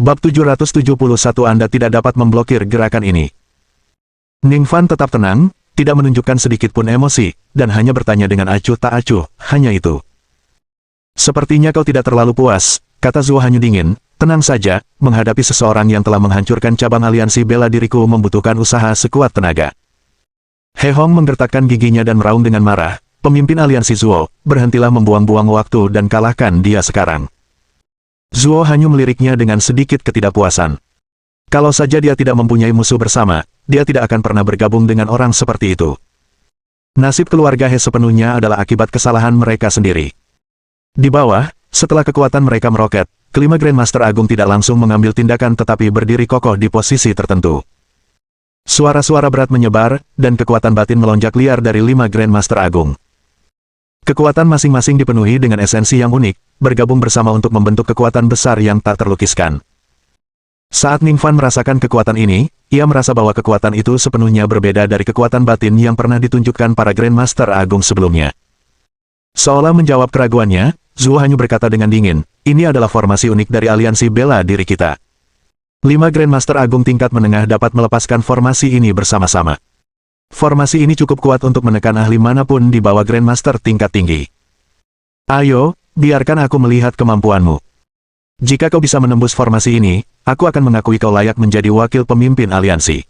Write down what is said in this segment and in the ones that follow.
Bab 771 Anda tidak dapat memblokir gerakan ini. Ningfan tetap tenang, tidak menunjukkan sedikit pun emosi, dan hanya bertanya dengan acuh tak acuh, hanya itu. Sepertinya kau tidak terlalu puas, kata Zuo Hanyu dingin, tenang saja, menghadapi seseorang yang telah menghancurkan cabang aliansi bela diriku membutuhkan usaha sekuat tenaga. He Hong menggertakkan giginya dan meraung dengan marah, pemimpin aliansi Zuo, berhentilah membuang-buang waktu dan kalahkan dia sekarang. Zuo Hanyu meliriknya dengan sedikit ketidakpuasan. Kalau saja dia tidak mempunyai musuh bersama, dia tidak akan pernah bergabung dengan orang seperti itu. Nasib keluarga He sepenuhnya adalah akibat kesalahan mereka sendiri. Di bawah, setelah kekuatan mereka meroket, kelima Grandmaster Agung tidak langsung mengambil tindakan tetapi berdiri kokoh di posisi tertentu. Suara-suara berat menyebar, dan kekuatan batin melonjak liar dari 5 Grandmaster Agung. Kekuatan masing-masing dipenuhi dengan esensi yang unik, bergabung bersama untuk membentuk kekuatan besar yang tak terlukiskan. Saat Ningfan merasakan kekuatan ini, ia merasa bahwa kekuatan itu sepenuhnya berbeda dari kekuatan batin yang pernah ditunjukkan para Grandmaster Agung sebelumnya. Seolah menjawab keraguannya, Zuo Hanyu berkata dengan dingin, ini adalah formasi unik dari aliansi bela diri kita. 5 Grandmaster Agung tingkat menengah dapat melepaskan formasi ini bersama-sama. Formasi ini cukup kuat untuk menekan ahli manapun di bawah Grandmaster tingkat tinggi. Ayo, biarkan aku melihat kemampuanmu. Jika kau bisa menembus formasi ini, aku akan mengakui kau layak menjadi wakil pemimpin aliansi.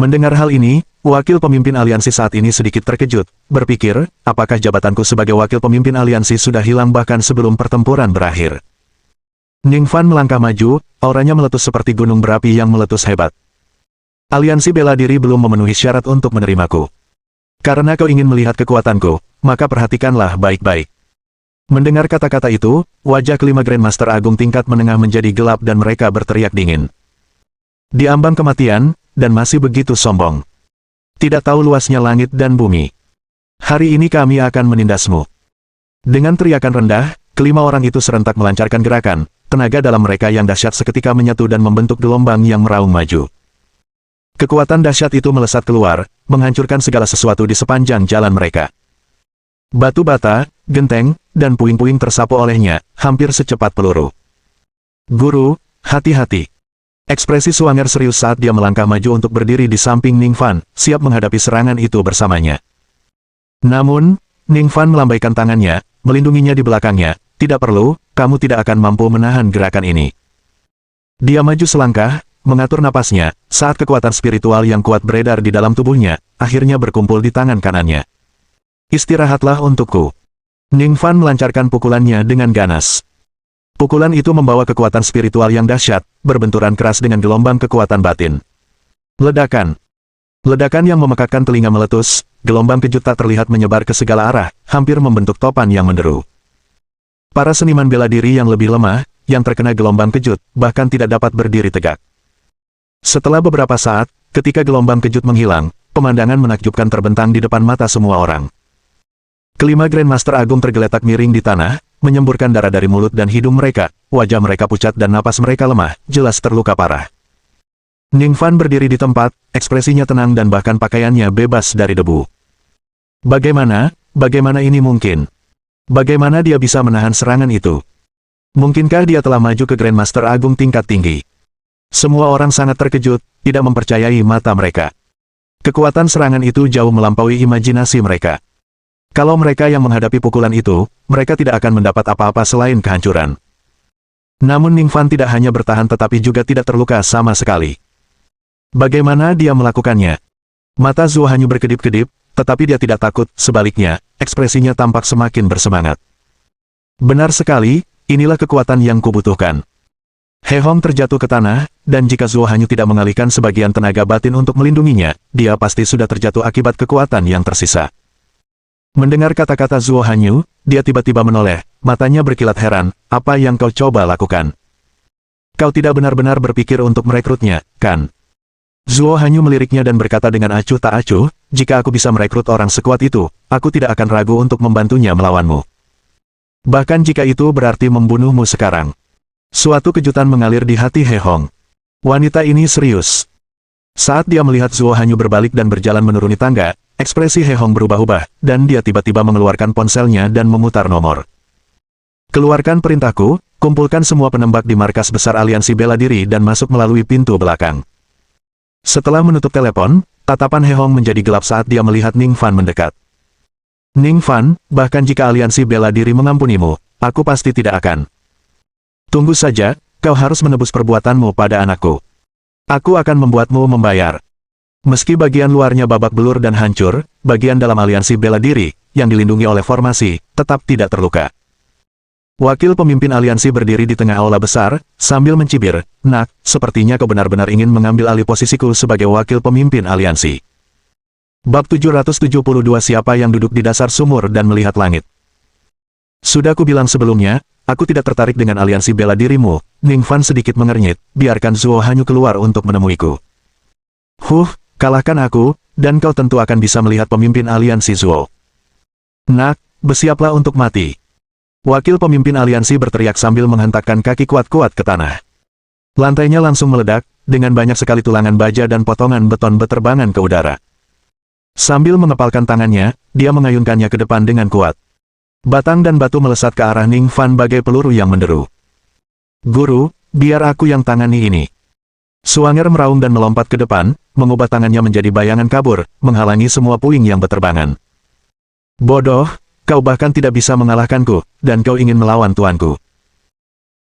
Mendengar hal ini, wakil pemimpin aliansi saat ini sedikit terkejut, berpikir, apakah jabatanku sebagai wakil pemimpin aliansi sudah hilang bahkan sebelum pertempuran berakhir. Ningfan melangkah maju, auranya meletus seperti gunung berapi yang meletus hebat. Aliansi bela diri belum memenuhi syarat untuk menerimaku. Karena kau ingin melihat kekuatanku, maka perhatikanlah baik-baik. Mendengar kata-kata itu, wajah kelima Grandmaster Agung tingkat menengah menjadi gelap dan mereka berteriak dingin. Di ambang kematian, dan masih begitu sombong. Tidak tahu luasnya langit dan bumi. Hari ini kami akan menindasmu. Dengan teriakan rendah, kelima orang itu serentak melancarkan gerakan, tenaga dalam mereka yang dahsyat seketika menyatu dan membentuk gelombang yang meraung maju. Kekuatan dahsyat itu melesat keluar, menghancurkan segala sesuatu di sepanjang jalan mereka. Batu bata, genteng, dan puing-puing tersapu olehnya, hampir secepat peluru. Guru, hati-hati. Ekspresi Suanger serius saat dia melangkah maju untuk berdiri di samping Ningfan, siap menghadapi serangan itu bersamanya. Namun, Ningfan melambaikan tangannya, melindunginya di belakangnya, tidak perlu, kamu tidak akan mampu menahan gerakan ini. Dia maju selangkah, mengatur napasnya, saat kekuatan spiritual yang kuat beredar di dalam tubuhnya, akhirnya berkumpul di tangan kanannya. Istirahatlah untukku. Ningfan melancarkan pukulannya dengan ganas. Pukulan itu membawa kekuatan spiritual yang dahsyat, berbenturan keras dengan gelombang kekuatan batin. Ledakan. Ledakan yang memekakkan telinga meletus, gelombang kejut tak terlihat menyebar ke segala arah, hampir membentuk topan yang menderu. Para seniman bela diri yang lebih lemah, yang terkena gelombang kejut, bahkan tidak dapat berdiri tegak. Setelah beberapa saat, ketika gelombang kejut menghilang, pemandangan menakjubkan terbentang di depan mata semua orang. Kelima Grandmaster Agung tergeletak miring di tanah, menyemburkan darah dari mulut dan hidung mereka, wajah mereka pucat dan napas mereka lemah, jelas terluka parah. Ningfan berdiri di tempat, ekspresinya tenang dan bahkan pakaiannya bebas dari debu. Bagaimana ini mungkin? Bagaimana dia bisa menahan serangan itu? Mungkinkah dia telah maju ke Grandmaster Agung tingkat tinggi? Semua orang sangat terkejut, tidak mempercayai mata mereka. Kekuatan serangan itu jauh melampaui imajinasi mereka. Kalau mereka yang menghadapi pukulan itu, mereka tidak akan mendapat apa-apa selain kehancuran. Namun Ningfan tidak hanya bertahan tetapi juga tidak terluka sama sekali. Bagaimana dia melakukannya? Mata Zuo Hanyu berkedip-kedip, tetapi dia tidak takut, sebaliknya, ekspresinya tampak semakin bersemangat. Benar sekali, inilah kekuatan yang kubutuhkan. He Hong terjatuh ke tanah, dan jika Zuo Hanyu tidak mengalihkan sebagian tenaga batin untuk melindunginya, dia pasti sudah terjatuh akibat kekuatan yang tersisa. Mendengar kata-kata Zuo Hanyu, dia tiba-tiba menoleh, matanya berkilat heran, apa yang kau coba lakukan? Kau tidak benar-benar berpikir untuk merekrutnya, kan? Zuo Hanyu meliriknya dan berkata dengan acuh tak acuh, jika aku bisa merekrut orang sekuat itu, aku tidak akan ragu untuk membantunya melawanmu. Bahkan jika itu berarti membunuhmu sekarang. Suatu kejutan mengalir di hati He Hong. Wanita ini serius. Saat dia melihat Zuo Hanyu berbalik dan berjalan menuruni tangga, ekspresi He Hong berubah-ubah, dan dia tiba-tiba mengeluarkan ponselnya dan memutar nomor. Keluarkan perintahku, kumpulkan semua penembak di markas besar aliansi bela diri dan masuk melalui pintu belakang. Setelah menutup telepon, tatapan He Hong menjadi gelap saat dia melihat Ning Fan mendekat. Ning Fan, bahkan jika aliansi bela diri mengampunimu, aku pasti tidak akan. Tunggu saja, kau harus menebus perbuatanmu pada anakku. Aku akan membuatmu membayar. Meski bagian luarnya babak belur dan hancur, bagian dalam aliansi bela diri, yang dilindungi oleh formasi, tetap tidak terluka. Wakil pemimpin aliansi berdiri di tengah aula besar, sambil mencibir, "Nak, sepertinya kau benar-benar ingin mengambil alih posisiku sebagai wakil pemimpin aliansi." Bab 772 Siapa yang duduk di dasar sumur dan melihat langit. Sudah kubilang sebelumnya, aku tidak tertarik dengan aliansi bela dirimu. Ning Fan sedikit mengernyit, biarkan Zuo Hanyu keluar untuk menemuiku. Kalahkan aku, dan kau tentu akan bisa melihat pemimpin aliansi Zuo. Nak, bersiaplah untuk mati. Wakil pemimpin aliansi berteriak sambil menghentakkan kaki kuat-kuat ke tanah. Lantainya langsung meledak, dengan banyak sekali tulangan baja dan potongan beton berterbangan ke udara. Sambil mengepalkan tangannya, dia mengayunkannya ke depan dengan kuat. Batang dan batu melesat ke arah Ning Fan bagai peluru yang menderu. "Guru, biar aku yang tangani ini." Suanger meraung dan melompat ke depan, mengubah tangannya menjadi bayangan kabur, menghalangi semua puing yang berterbangan. "Bodoh, kau bahkan tidak bisa mengalahkanku, dan kau ingin melawan tuanku."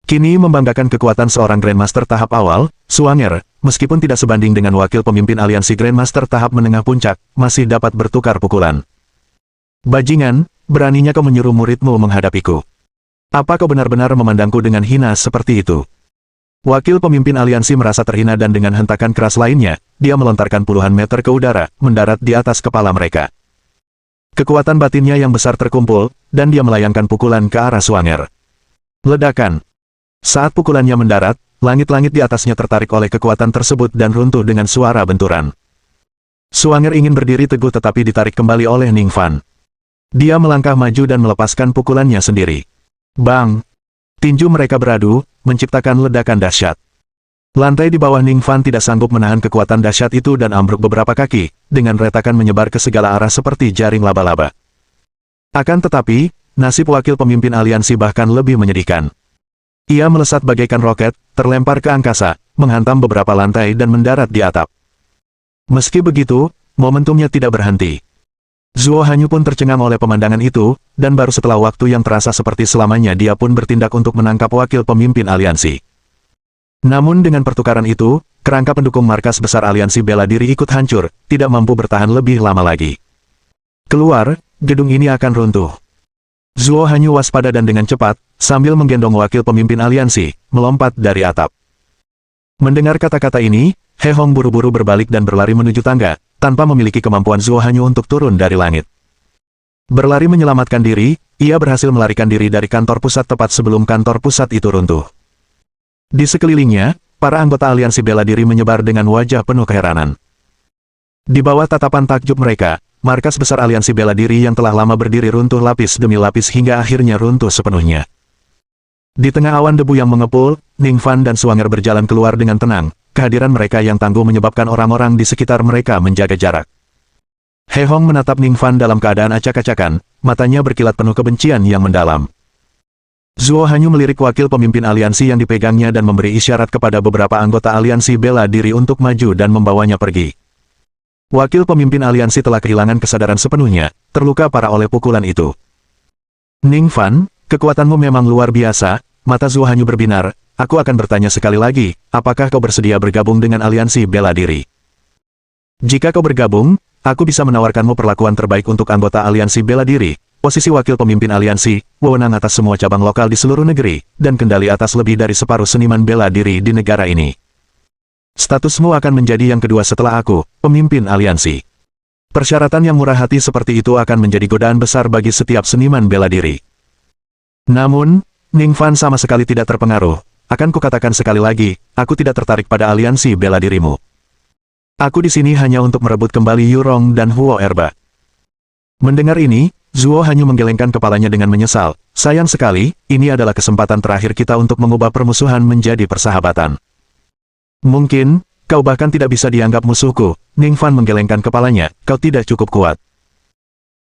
Kini membanggakan kekuatan seorang Grandmaster tahap awal, Suanger, meskipun tidak sebanding dengan wakil pemimpin aliansi Grandmaster tahap menengah puncak, masih dapat bertukar pukulan. "Bajingan, beraninya kau menyuruh muridmu menghadapiku. Apa kau benar-benar memandangku dengan hina seperti itu?" Wakil pemimpin aliansi merasa terhina dan dengan hentakan keras lainnya, dia melontarkan puluhan meter ke udara, mendarat di atas kepala mereka. Kekuatan batinnya yang besar terkumpul, dan dia melayangkan pukulan ke arah Suanger. Ledakan. Saat pukulannya mendarat, langit-langit di atasnya tertarik oleh kekuatan tersebut dan runtuh dengan suara benturan. Suanger ingin berdiri teguh tetapi ditarik kembali oleh Ning Fan. Dia melangkah maju dan melepaskan pukulannya sendiri. Bang! Tinju mereka beradu, menciptakan ledakan dahsyat. Lantai di bawah Ning Fan tidak sanggup menahan kekuatan dahsyat itu dan ambruk beberapa kaki, dengan retakan menyebar ke segala arah seperti jaring laba-laba. Akan tetapi, nasib wakil pemimpin aliansi bahkan lebih menyedihkan. Ia melesat bagaikan roket, terlempar ke angkasa, menghantam beberapa lantai dan mendarat di atap. Meski begitu, momentumnya tidak berhenti. Zuo Hanyu pun tercengang oleh pemandangan itu, dan baru setelah waktu yang terasa seperti selamanya dia pun bertindak untuk menangkap wakil pemimpin aliansi. Namun dengan pertukaran itu, kerangka pendukung markas besar aliansi bela diri ikut hancur, tidak mampu bertahan lebih lama lagi. Keluar, gedung ini akan runtuh. Zuo Hanyu waspada dan dengan cepat, sambil menggendong wakil pemimpin aliansi, melompat dari atap. Mendengar kata-kata ini, He Hong buru-buru berbalik dan berlari menuju tangga, tanpa memiliki kemampuan Zuo Hanyu untuk turun dari langit. Berlari menyelamatkan diri, ia berhasil melarikan diri dari kantor pusat tepat sebelum kantor pusat itu runtuh. Di sekelilingnya, para anggota aliansi bela diri menyebar dengan wajah penuh keheranan. Di bawah tatapan takjub mereka, markas besar aliansi bela diri yang telah lama berdiri runtuh lapis demi lapis hingga akhirnya runtuh sepenuhnya. Di tengah awan debu yang mengepul, Ning Fan dan Suanger berjalan keluar dengan tenang. Kehadiran mereka yang tangguh menyebabkan orang-orang di sekitar mereka menjaga jarak. He Hong menatap Ning Fan dalam keadaan acak-acakan, matanya berkilat penuh kebencian yang mendalam. Zuo Hanyu melirik wakil pemimpin aliansi yang dipegangnya dan memberi isyarat kepada beberapa anggota aliansi bela diri untuk maju dan membawanya pergi. Wakil pemimpin aliansi telah kehilangan kesadaran sepenuhnya, terluka parah oleh pukulan itu. "Ning Fan, kekuatanmu memang luar biasa," mata Zuo Hanyu berbinar. "Aku akan bertanya sekali lagi, apakah kau bersedia bergabung dengan aliansi bela diri? Jika kau bergabung, aku bisa menawarkanmu perlakuan terbaik untuk anggota aliansi bela diri, posisi wakil pemimpin aliansi, wewenang atas semua cabang lokal di seluruh negeri, dan kendali atas lebih dari separuh seniman bela diri di negara ini. Statusmu akan menjadi yang kedua setelah aku, pemimpin aliansi. Persyaratan yang murah hati seperti itu akan menjadi godaan besar bagi setiap seniman bela diri." Namun, Ning Fan sama sekali tidak terpengaruh. "Akan kukatakan sekali lagi, aku tidak tertarik pada aliansi bela dirimu. Aku di sini hanya untuk merebut kembali Yurong dan Huo Erba." Mendengar ini, Zuo Hanyu menggelengkan kepalanya dengan menyesal. "Sayang sekali, ini adalah kesempatan terakhir kita untuk mengubah permusuhan menjadi persahabatan. Mungkin, kau bahkan tidak bisa dianggap musuhku." Ning Fan menggelengkan kepalanya, "Kau tidak cukup kuat."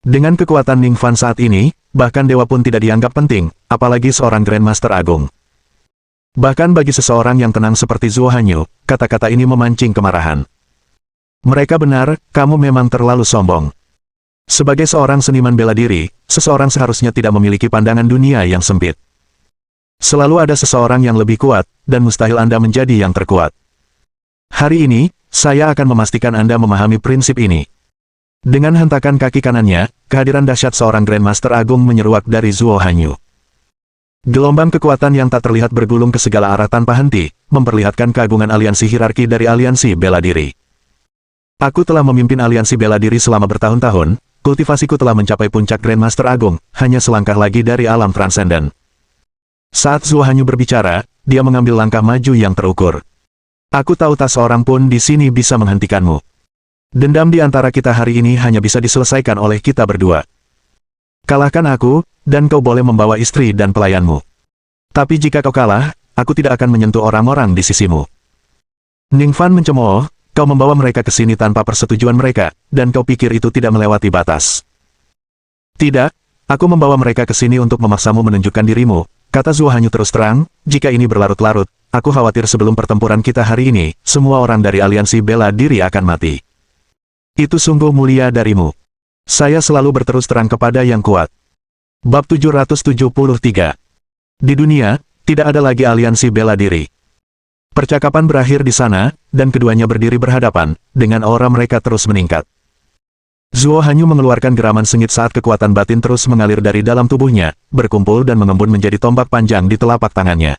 Dengan kekuatan Ning Fan saat ini, bahkan dewa pun tidak dianggap penting, apalagi seorang Grandmaster Agung. Bahkan bagi seseorang yang tenang seperti Zuo Hanyu, kata-kata ini memancing kemarahan. Mereka benar, kamu memang terlalu sombong. Sebagai seorang seniman bela diri, seseorang seharusnya tidak memiliki pandangan dunia yang sempit. Selalu ada seseorang yang lebih kuat, dan mustahil Anda menjadi yang terkuat. Hari ini, saya akan memastikan Anda memahami prinsip ini. Dengan hentakan kaki kanannya, kehadiran dahsyat seorang Grandmaster Agung menyeruak dari Zuo Hanyu. Gelombang kekuatan yang tak terlihat bergulung ke segala arah tanpa henti, memperlihatkan keagungan aliansi hierarki dari aliansi bela diri. Aku telah memimpin aliansi bela diri selama bertahun-tahun, kultivasiku telah mencapai puncak Grandmaster Agung, hanya selangkah lagi dari alam transenden. Saat Zuo Hanyu berbicara, dia mengambil langkah maju yang terukur. Aku tahu tak seorang pun di sini bisa menghentikanmu. Dendam di antara kita hari ini hanya bisa diselesaikan oleh kita berdua. Kalahkan aku, dan kau boleh membawa istri dan pelayanmu. Tapi jika kau kalah, aku tidak akan menyentuh orang-orang di sisimu. Ningfan mencemooh, kau membawa mereka ke sini tanpa persetujuan mereka, dan kau pikir itu tidak melewati batas. Tidak, aku membawa mereka ke sini untuk memaksamu menunjukkan dirimu, kata Zuo Hanyu terus terang, jika ini berlarut-larut, aku khawatir sebelum pertempuran kita hari ini, semua orang dari aliansi bela diri akan mati. Itu sungguh mulia darimu. Saya selalu berterus terang kepada yang kuat. Bab 773. Di dunia, tidak ada lagi aliansi bela diri. Percakapan berakhir di sana, dan keduanya berdiri berhadapan, dengan aura mereka terus meningkat. Zuo Hanyu mengeluarkan geraman sengit saat kekuatan batin terus mengalir dari dalam tubuhnya, berkumpul dan mengembun menjadi tombak panjang di telapak tangannya.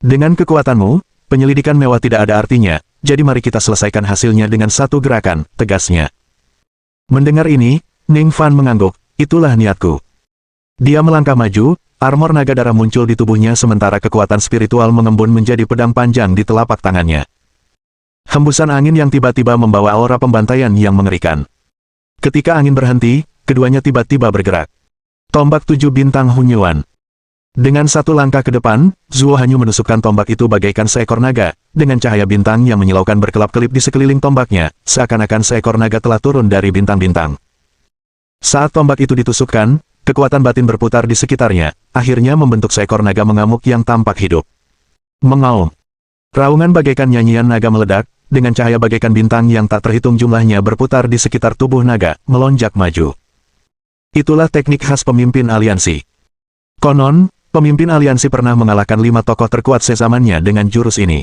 Dengan kekuatanmu, penyelidikan mewah tidak ada artinya, jadi mari kita selesaikan hasilnya dengan satu gerakan, tegasnya. Mendengar ini, Ningfan mengangguk, itulah niatku. Dia melangkah maju, armor naga darah muncul di tubuhnya sementara kekuatan spiritual mengembun menjadi pedang panjang di telapak tangannya. Hembusan angin yang tiba-tiba membawa aura pembantaian yang mengerikan. Ketika angin berhenti, keduanya tiba-tiba bergerak. Tombak 7 bintang Hunyuan. Dengan satu langkah ke depan, Zuo Hanyu menusukkan tombak itu bagaikan seekor naga, dengan cahaya bintang yang menyilaukan berkelap-kelip di sekeliling tombaknya, seakan-akan seekor naga telah turun dari bintang-bintang. Saat tombak itu ditusukkan, kekuatan batin berputar di sekitarnya, akhirnya membentuk seekor naga mengamuk yang tampak hidup. Mengaum. Raungan bagaikan nyanyian naga meledak, dengan cahaya bagaikan bintang yang tak terhitung jumlahnya berputar di sekitar tubuh naga, melonjak maju. Itulah teknik khas pemimpin aliansi. Konon, pemimpin aliansi pernah mengalahkan 5 tokoh terkuat sezamannya dengan jurus ini.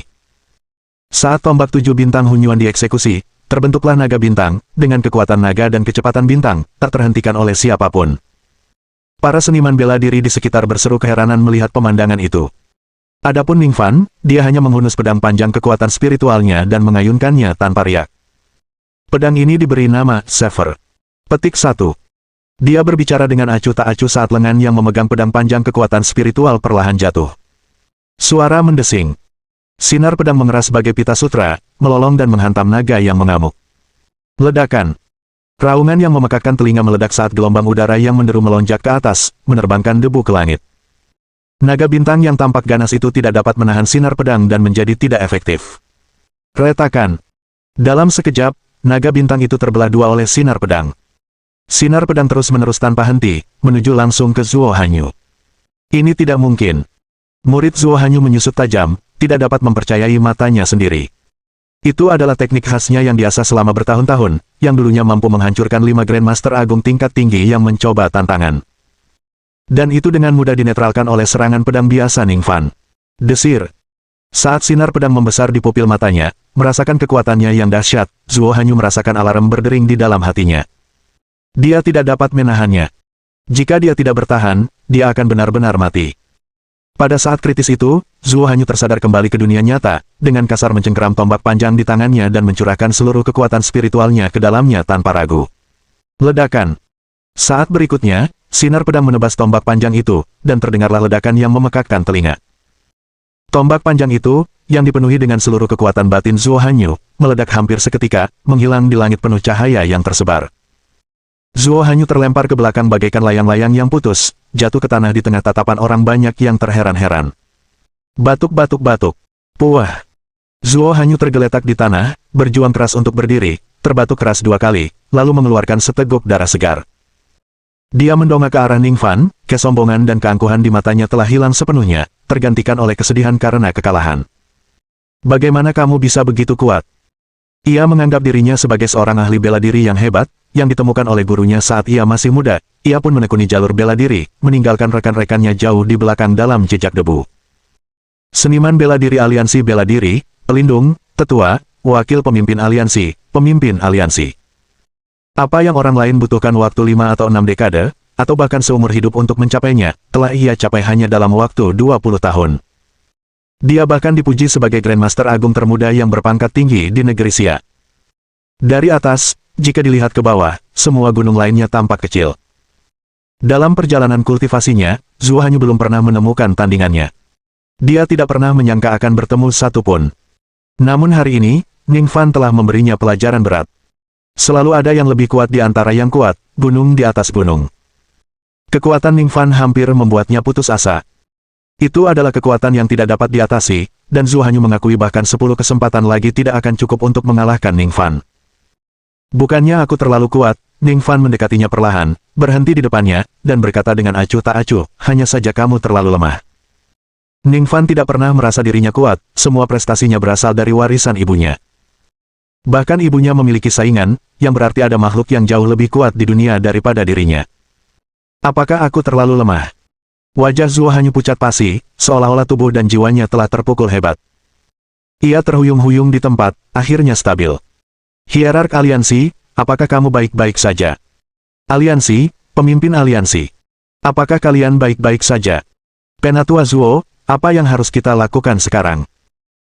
Saat tombak 7 bintang Hunyuan dieksekusi, terbentuklah naga bintang, dengan kekuatan naga dan kecepatan bintang, tak terhentikan oleh siapapun. Para seniman bela diri di sekitar berseru keheranan melihat pemandangan itu. Adapun Ningfan, dia hanya menghunus pedang panjang kekuatan spiritualnya dan mengayunkannya tanpa riak. Pedang ini diberi nama Sever. Petik 1. Dia berbicara dengan acuh tak acuh saat lengan yang memegang pedang panjang kekuatan spiritual perlahan jatuh. Suara mendesing. Sinar pedang mengeras bagai pita sutra, melolong dan menghantam naga yang mengamuk. Ledakan. Raungan yang memekakkan telinga meledak saat gelombang udara yang menderu melonjak ke atas, menerbangkan debu ke langit. Naga bintang yang tampak ganas itu tidak dapat menahan sinar pedang dan menjadi tidak efektif. Retakan. Dalam sekejap, naga bintang itu terbelah dua oleh sinar pedang. Sinar pedang terus-menerus tanpa henti, menuju langsung ke Zuo Hanyu. Ini tidak mungkin. Murid Zuo Hanyu menyusut tajam, tidak dapat mempercayai matanya sendiri. Itu adalah teknik khasnya yang diasah selama bertahun-tahun, yang dulunya mampu menghancurkan 5 Grandmaster Agung tingkat tinggi yang mencoba tantangan. Dan itu dengan mudah dinetralkan oleh serangan pedang biasa Ningfan. Desir. Saat sinar pedang membesar di pupil matanya, merasakan kekuatannya yang dahsyat, Zuo Hanyu merasakan alarm berdering di dalam hatinya. Dia tidak dapat menahannya. Jika dia tidak bertahan, dia akan benar-benar mati. Pada saat kritis itu, Zuo Hanyu tersadar kembali ke dunia nyata, dengan kasar mencengkeram tombak panjang di tangannya dan mencurahkan seluruh kekuatan spiritualnya ke dalamnya tanpa ragu. Ledakan. Saat berikutnya, sinar pedang menebas tombak panjang itu, dan terdengarlah ledakan yang memekakkan telinga. Tombak panjang itu, yang dipenuhi dengan seluruh kekuatan batin Zuo Hanyu, meledak hampir seketika, menghilang di langit penuh cahaya yang tersebar. Zuo Hanyu terlempar ke belakang bagaikan layang-layang yang putus, jatuh ke tanah di tengah tatapan orang banyak yang terheran-heran. Batuk-batuk-batuk. Puah. Zuo Hanyu tergeletak di tanah, berjuang keras untuk berdiri, terbatuk keras 2 kali, lalu mengeluarkan seteguk darah segar. Dia mendongak ke arah Ningfan, kesombongan dan keangkuhan di matanya telah hilang sepenuhnya, tergantikan oleh kesedihan karena kekalahan. Bagaimana kamu bisa begitu kuat? Ia menganggap dirinya sebagai seorang ahli bela diri yang hebat, yang ditemukan oleh gurunya saat ia masih muda. Ia pun menekuni jalur bela diri, meninggalkan rekan-rekannya jauh di belakang dalam jejak debu. Seniman bela diri aliansi bela diri, pelindung, tetua, wakil pemimpin aliansi, pemimpin aliansi. Apa yang orang lain butuhkan waktu 5 atau 6 dekade, atau bahkan seumur hidup untuk mencapainya, telah ia capai hanya dalam waktu 20 tahun. Dia bahkan dipuji sebagai Grandmaster Agung termuda yang berpangkat tinggi di negeri Xia. Dari atas, jika dilihat ke bawah, semua gunung lainnya tampak kecil. Dalam perjalanan kultivasinya, Zuo Hanyu belum pernah menemukan tandingannya. Dia tidak pernah menyangka akan bertemu satu pun. Namun hari ini, Ning Fan telah memberinya pelajaran berat. Selalu ada yang lebih kuat di antara yang kuat, gunung di atas gunung. Kekuatan Ning Fan hampir membuatnya putus asa. Itu adalah kekuatan yang tidak dapat diatasi, dan Zuo Hanyu mengakui bahkan 10 kesempatan lagi tidak akan cukup untuk mengalahkan Ning Fan. Bukannya aku terlalu kuat, Ning Fan mendekatinya perlahan, berhenti di depannya, dan berkata dengan acuh tak acuh, hanya saja kamu terlalu lemah. Ning Fan tidak pernah merasa dirinya kuat, semua prestasinya berasal dari warisan ibunya. Bahkan ibunya memiliki saingan, yang berarti ada makhluk yang jauh lebih kuat di dunia daripada dirinya. Apakah aku terlalu lemah? Wajah Zuo Hanyu pucat pasi, seolah-olah tubuh dan jiwanya telah terpukul hebat. Ia terhuyung-huyung di tempat, akhirnya stabil. Hierark aliansi, apakah kamu baik-baik saja? Aliansi, pemimpin aliansi. Apakah kalian baik-baik saja? Penatua Zuo, apa yang harus kita lakukan sekarang?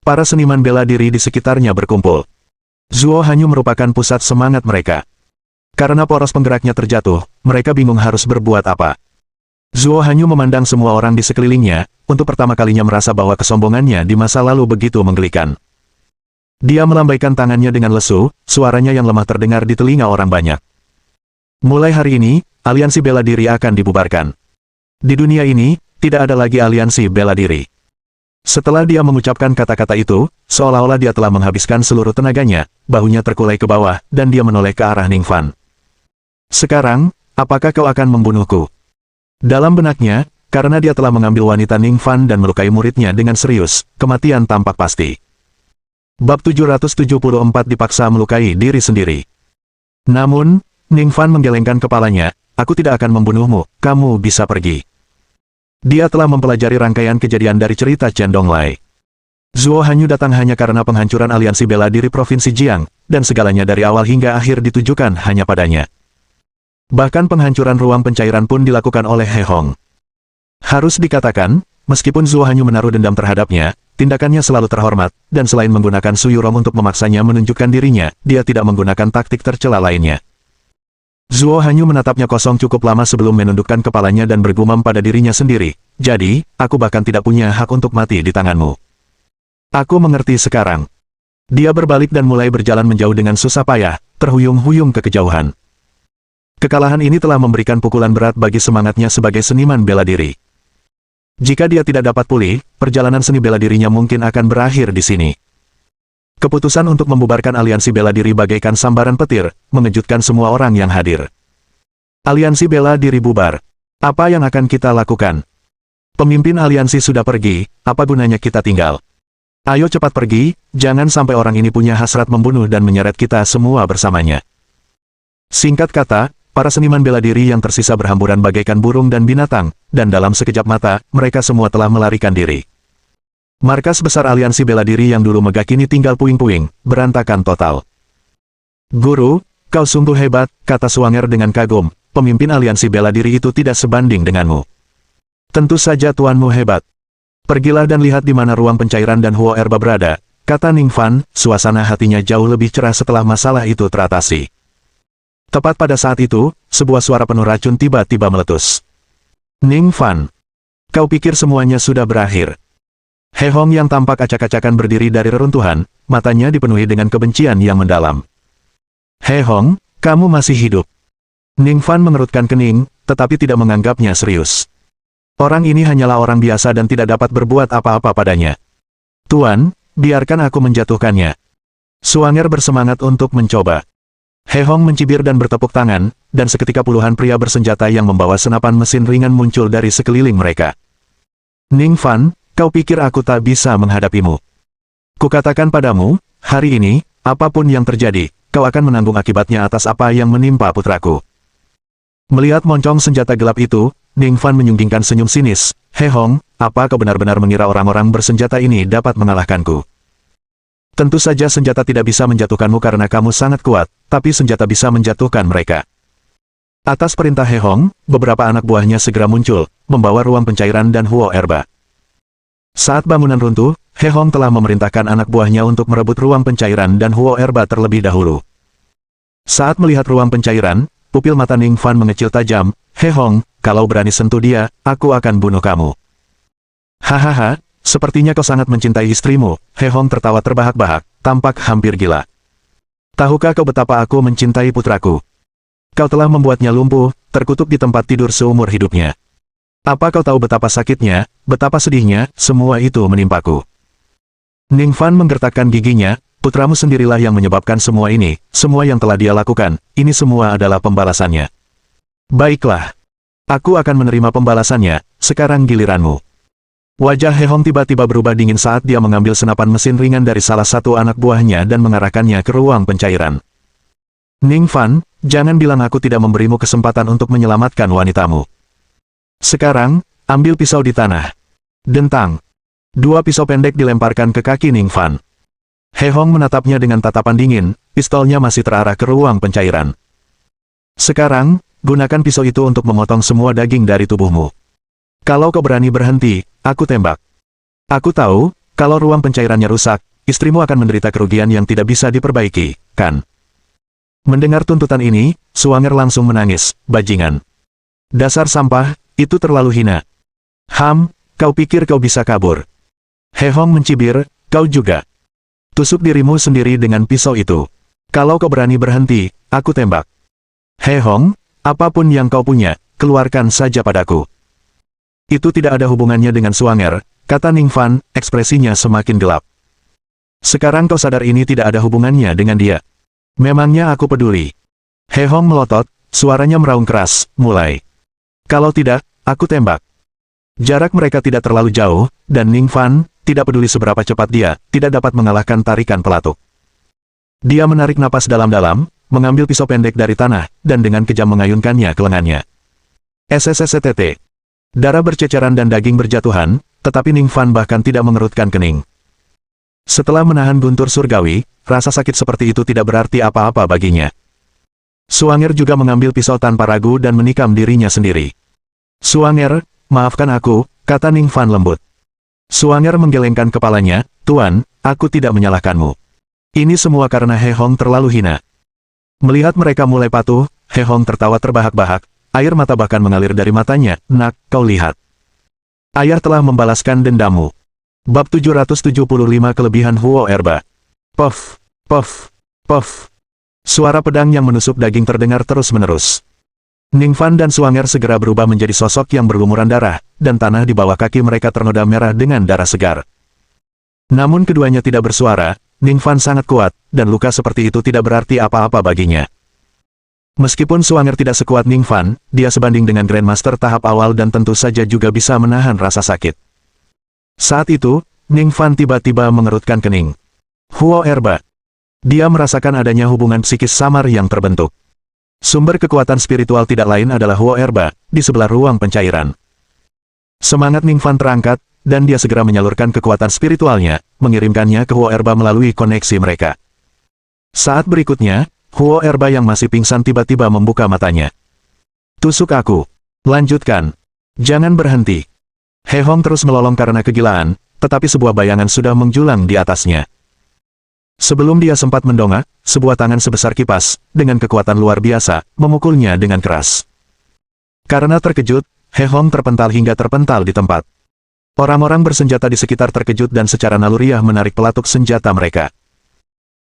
Para seniman bela diri di sekitarnya berkumpul. Zuo Hanyu merupakan pusat semangat mereka. Karena poros penggeraknya terjatuh, mereka bingung harus berbuat apa. Zuo Hanyu memandang semua orang di sekelilingnya, untuk pertama kalinya merasa bahwa kesombongannya di masa lalu begitu menggelikan. Dia melambaikan tangannya dengan lesu, suaranya yang lemah terdengar di telinga orang banyak. Mulai hari ini, aliansi bela diri akan dibubarkan. Di dunia ini, tidak ada lagi aliansi bela diri. Setelah dia mengucapkan kata-kata itu, seolah-olah dia telah menghabiskan seluruh tenaganya, bahunya terkulai ke bawah, dan dia menoleh ke arah Ning Fan. Sekarang, apakah kau akan membunuhku? Dalam benaknya, karena dia telah mengambil wanita Ning Fan dan melukai muridnya dengan serius, kematian tampak pasti. Bab 774 dipaksa melukai diri sendiri. Namun, Ning Fan menggelengkan kepalanya, aku tidak akan membunuhmu, kamu bisa pergi. Dia telah mempelajari rangkaian kejadian dari cerita Chen Donglai. Zuo Hanyu datang hanya karena penghancuran aliansi bela diri Provinsi Jiang, dan segalanya dari awal hingga akhir ditujukan hanya padanya. Bahkan penghancuran ruang pencairan pun dilakukan oleh He Hong. Harus dikatakan, meskipun Zuo Hanyu menaruh dendam terhadapnya, tindakannya selalu terhormat, dan selain menggunakan Su Yurong untuk memaksanya menunjukkan dirinya, dia tidak menggunakan taktik tercela lainnya. Zuo Hanyu menatapnya kosong cukup lama sebelum menundukkan kepalanya dan bergumam pada dirinya sendiri, jadi, aku bahkan tidak punya hak untuk mati di tanganmu. Aku mengerti sekarang. Dia berbalik dan mulai berjalan menjauh dengan susah payah, terhuyung-huyung ke kejauhan. Kekalahan ini telah memberikan pukulan berat bagi semangatnya sebagai seniman bela diri. Jika dia tidak dapat pulih, perjalanan seni bela dirinya mungkin akan berakhir di sini. Keputusan untuk membubarkan aliansi bela diri bagaikan sambaran petir, mengejutkan semua orang yang hadir. Aliansi bela diri bubar. Apa yang akan kita lakukan? Pemimpin aliansi sudah pergi, apa gunanya kita tinggal? Ayo cepat pergi, jangan sampai orang ini punya hasrat membunuh dan menyeret kita semua bersamanya. Singkat kata, para seniman bela diri yang tersisa berhamburan bagaikan burung dan binatang, dan dalam sekejap mata, mereka semua telah melarikan diri. Markas besar aliansi bela diri yang dulu megah kini tinggal puing-puing, berantakan total. Guru, kau sungguh hebat, kata Suanger dengan kagum, pemimpin aliansi bela diri itu tidak sebanding denganmu. Tentu saja tuanmu hebat. Pergilah dan lihat di mana ruang pencairan dan Huo Erba berada, kata Ning Fan, suasana hatinya jauh lebih cerah setelah masalah itu teratasi. Tepat pada saat itu, sebuah suara penuh racun tiba-tiba meletus. Ning Fan, kau pikir semuanya sudah berakhir? He Hong yang tampak acak-acakan berdiri dari reruntuhan, matanya dipenuhi dengan kebencian yang mendalam. He Hong, kamu masih hidup. Ning Fan mengerutkan kening, tetapi tidak menganggapnya serius. Orang ini hanyalah orang biasa dan tidak dapat berbuat apa-apa padanya. Tuan, biarkan aku menjatuhkannya. Suanger bersemangat untuk mencoba. He Hong mencibir dan bertepuk tangan, dan seketika puluhan pria bersenjata yang membawa senapan mesin ringan muncul dari sekeliling mereka. Ning Fan, kau pikir aku tak bisa menghadapimu? Kukatakan padamu, hari ini, apapun yang terjadi, kau akan menanggung akibatnya atas apa yang menimpa putraku. Melihat moncong senjata gelap itu, Ning Fan menyunggingkan senyum sinis. He Hong, apa kau benar-benar mengira orang-orang bersenjata ini dapat mengalahkanku? Tentu saja senjata tidak bisa menjatuhkanmu karena kamu sangat kuat, tapi senjata bisa menjatuhkan mereka. Atas perintah He Hong, beberapa anak buahnya segera muncul, membawa ruang pencairan dan Huo Erba. Saat bangunan runtuh, He Hong telah memerintahkan anak buahnya untuk merebut ruang pencairan dan Huo Erba terlebih dahulu. Saat melihat ruang pencairan, pupil mata Ning Fan mengecil tajam. He Hong, kalau berani sentuh dia, aku akan bunuh kamu. Hahaha, sepertinya kau sangat mencintai istrimu. He Hong tertawa terbahak-bahak, tampak hampir gila. Tahukah kau betapa aku mencintai putraku? Kau telah membuatnya lumpuh, terkutuk di tempat tidur seumur hidupnya. Apa kau tahu betapa sakitnya, betapa sedihnya, semua itu menimpaku. Ning Fan menggertakkan giginya, putramu sendirilah yang menyebabkan semua ini, semua yang telah dia lakukan, ini semua adalah pembalasannya. Baiklah. Aku akan menerima pembalasannya, sekarang giliranmu. Wajah He Hong tiba-tiba berubah dingin saat dia mengambil senapan mesin ringan dari salah satu anak buahnya dan mengarahkannya ke ruang pencairan. Ning Fan, jangan bilang aku tidak memberimu kesempatan untuk menyelamatkan wanitamu. Sekarang, ambil pisau di tanah. Dentang. Dua pisau pendek dilemparkan ke kaki Ning Fan. He Hong menatapnya dengan tatapan dingin, pistolnya masih terarah ke ruang pencairan. Sekarang, gunakan pisau itu untuk memotong semua daging dari tubuhmu. Kalau kau berani berhenti, aku tembak. Aku tahu, kalau ruang pencairannya rusak, istrimu akan menderita kerugian yang tidak bisa diperbaiki, kan? Mendengar tuntutan ini, Suanger langsung menangis, bajingan. Dasar sampah, itu terlalu hina. Kau pikir kau bisa kabur? He Hong mencibir, kau juga. Tusuk dirimu sendiri dengan pisau itu. Kalau kau berani berhenti, aku tembak. He Hong, apapun yang kau punya, keluarkan saja padaku. Itu tidak ada hubungannya dengan Suanger, kata Ning Fan, ekspresinya semakin gelap. Sekarang kau sadar ini tidak ada hubungannya dengan dia. Memangnya aku peduli? He Hong melotot, suaranya meraung keras, mulai. Kalau tidak, aku tembak. Jarak mereka tidak terlalu jauh, dan Ning Fan, tidak peduli seberapa cepat dia, tidak dapat mengalahkan tarikan pelatuk. Dia menarik napas dalam-dalam, mengambil pisau pendek dari tanah, dan dengan kejam mengayunkannya ke lengannya. SSSTT. Darah berceceran dan daging berjatuhan, tetapi Ning Fan bahkan tidak mengerutkan kening. Setelah menahan guntur surgawi, rasa sakit seperti itu tidak berarti apa-apa baginya. Suanger juga mengambil pisau tanpa ragu dan menikam dirinya sendiri. Suanger, maafkan aku, kata Ning Fan lembut. Suanger menggelengkan kepalanya, Tuan, aku tidak menyalahkanmu. Ini semua karena He Hong terlalu hina. Melihat mereka mulai patuh, He Hong tertawa terbahak-bahak, air mata bahkan mengalir dari matanya. Nak, kau lihat. Ayah telah membalaskan dendammu. Bab 775 Kelebihan Huo Erba. Puff, puff, puff. Suara pedang yang menusuk daging terdengar terus-menerus. Ning Fan dan Suanger segera berubah menjadi sosok yang berlumuran darah, dan tanah di bawah kaki mereka ternoda merah dengan darah segar. Namun keduanya tidak bersuara. Ning Fan sangat kuat, dan luka seperti itu tidak berarti apa-apa baginya. Meskipun Suanger tidak sekuat Ning Fan, dia sebanding dengan Grandmaster tahap awal dan tentu saja juga bisa menahan rasa sakit. Saat itu, Ning Fan tiba-tiba mengerutkan kening. Huo Erba. Dia merasakan adanya hubungan psikis samar yang terbentuk. Sumber kekuatan spiritual tidak lain adalah Huo Erba, di sebelah ruang pencairan. Semangat Ning Fan terangkat, dan dia segera menyalurkan kekuatan spiritualnya, mengirimkannya ke Huo Erba melalui koneksi mereka. Saat berikutnya, Huo Erba yang masih pingsan tiba-tiba membuka matanya. Tusuk aku. Lanjutkan. Jangan berhenti. He Hong terus melolong karena kegilaan, tetapi sebuah bayangan sudah menjulang di atasnya. Sebelum dia sempat mendongak, sebuah tangan sebesar kipas, dengan kekuatan luar biasa, memukulnya dengan keras. Karena terkejut, He Hong terpental hingga terpental di tempat. Orang-orang bersenjata di sekitar terkejut dan secara naluriah menarik pelatuk senjata mereka.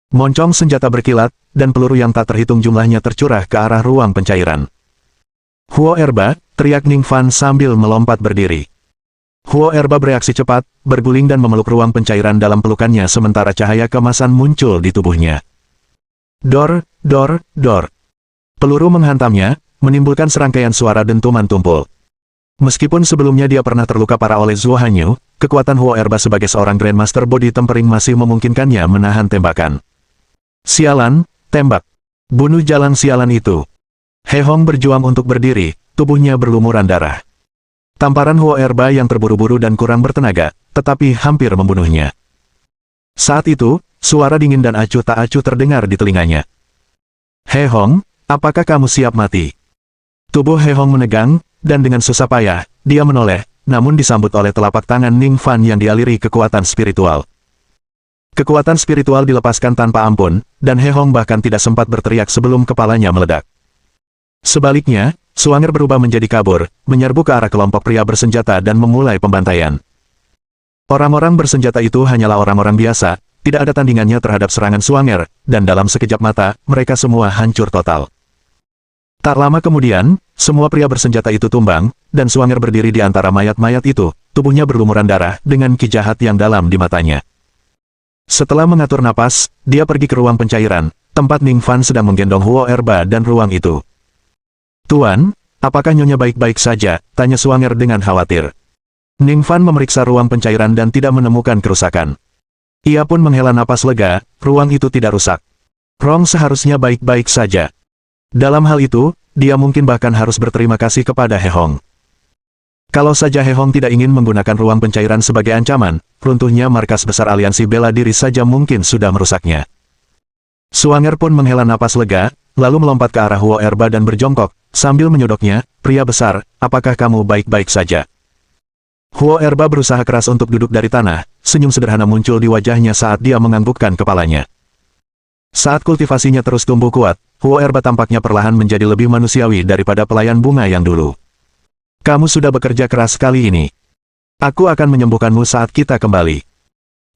Moncong senjata berkilat, dan peluru yang tak terhitung jumlahnya tercurah ke arah ruang pencairan. Huo Erba, teriak Ning Fan sambil melompat berdiri. Huo Erba bereaksi cepat, berguling dan memeluk ruang pencairan dalam pelukannya sementara cahaya kemasan muncul di tubuhnya. Dor, dor, dor. Peluru menghantamnya, menimbulkan serangkaian suara dentuman tumpul. Meskipun sebelumnya dia pernah terluka parah oleh Zhuo Hanyu, kekuatan Huo Erba sebagai seorang Grandmaster Body Tempering masih memungkinkannya menahan tembakan. Sialan, tembak. Bunuh jalan sialan itu. He Hong berjuang untuk berdiri, tubuhnya berlumuran darah. Tamparan Huo Erba yang terburu-buru dan kurang bertenaga, tetapi hampir membunuhnya. Saat itu, suara dingin dan acuh tak acuh terdengar di telinganya. He Hong, apakah kamu siap mati? Tubuh He Hong menegang, dan dengan susah payah, dia menoleh, namun disambut oleh telapak tangan Ning Fan yang dialiri kekuatan spiritual. Kekuatan spiritual dilepaskan tanpa ampun, dan He Hong bahkan tidak sempat berteriak sebelum kepalanya meledak. Sebaliknya, Suanger berubah menjadi kabur, menyerbu ke arah kelompok pria bersenjata dan memulai pembantaian. Orang-orang bersenjata itu hanyalah orang-orang biasa, tidak ada tandingannya terhadap serangan Suanger, dan dalam sekejap mata, mereka semua hancur total. Tak lama kemudian, semua pria bersenjata itu tumbang, dan Suanger berdiri di antara mayat-mayat itu, tubuhnya berlumuran darah, dengan ki jahat yang dalam di matanya. Setelah mengatur napas, dia pergi ke ruang pencairan, tempat Ning Fan sedang menggendong Huo Erba dan ruang itu. Tuan, apakah Nyonya baik-baik saja? Tanya Suanger dengan khawatir. Ning Fan memeriksa ruang pencairan dan tidak menemukan kerusakan. Ia pun menghela napas lega, ruang itu tidak rusak. Rong seharusnya baik-baik saja. Dalam hal itu, dia mungkin bahkan harus berterima kasih kepada He Hong. Kalau saja He Hong tidak ingin menggunakan ruang pencairan sebagai ancaman, runtuhnya markas besar aliansi bela diri saja mungkin sudah merusaknya. Suanger pun menghela napas lega, lalu melompat ke arah Huo Erba dan berjongkok, sambil menyodoknya, "Pria besar, apakah kamu baik-baik saja?" Huo Erba berusaha keras untuk duduk dari tanah, senyum sederhana muncul di wajahnya saat dia menganggukkan kepalanya. Saat kultivasinya terus tumbuh kuat, Huo Erba tampaknya perlahan menjadi lebih manusiawi daripada pelayan bunga yang dulu. "Kamu sudah bekerja keras kali ini. Aku akan menyembuhkanmu saat kita kembali.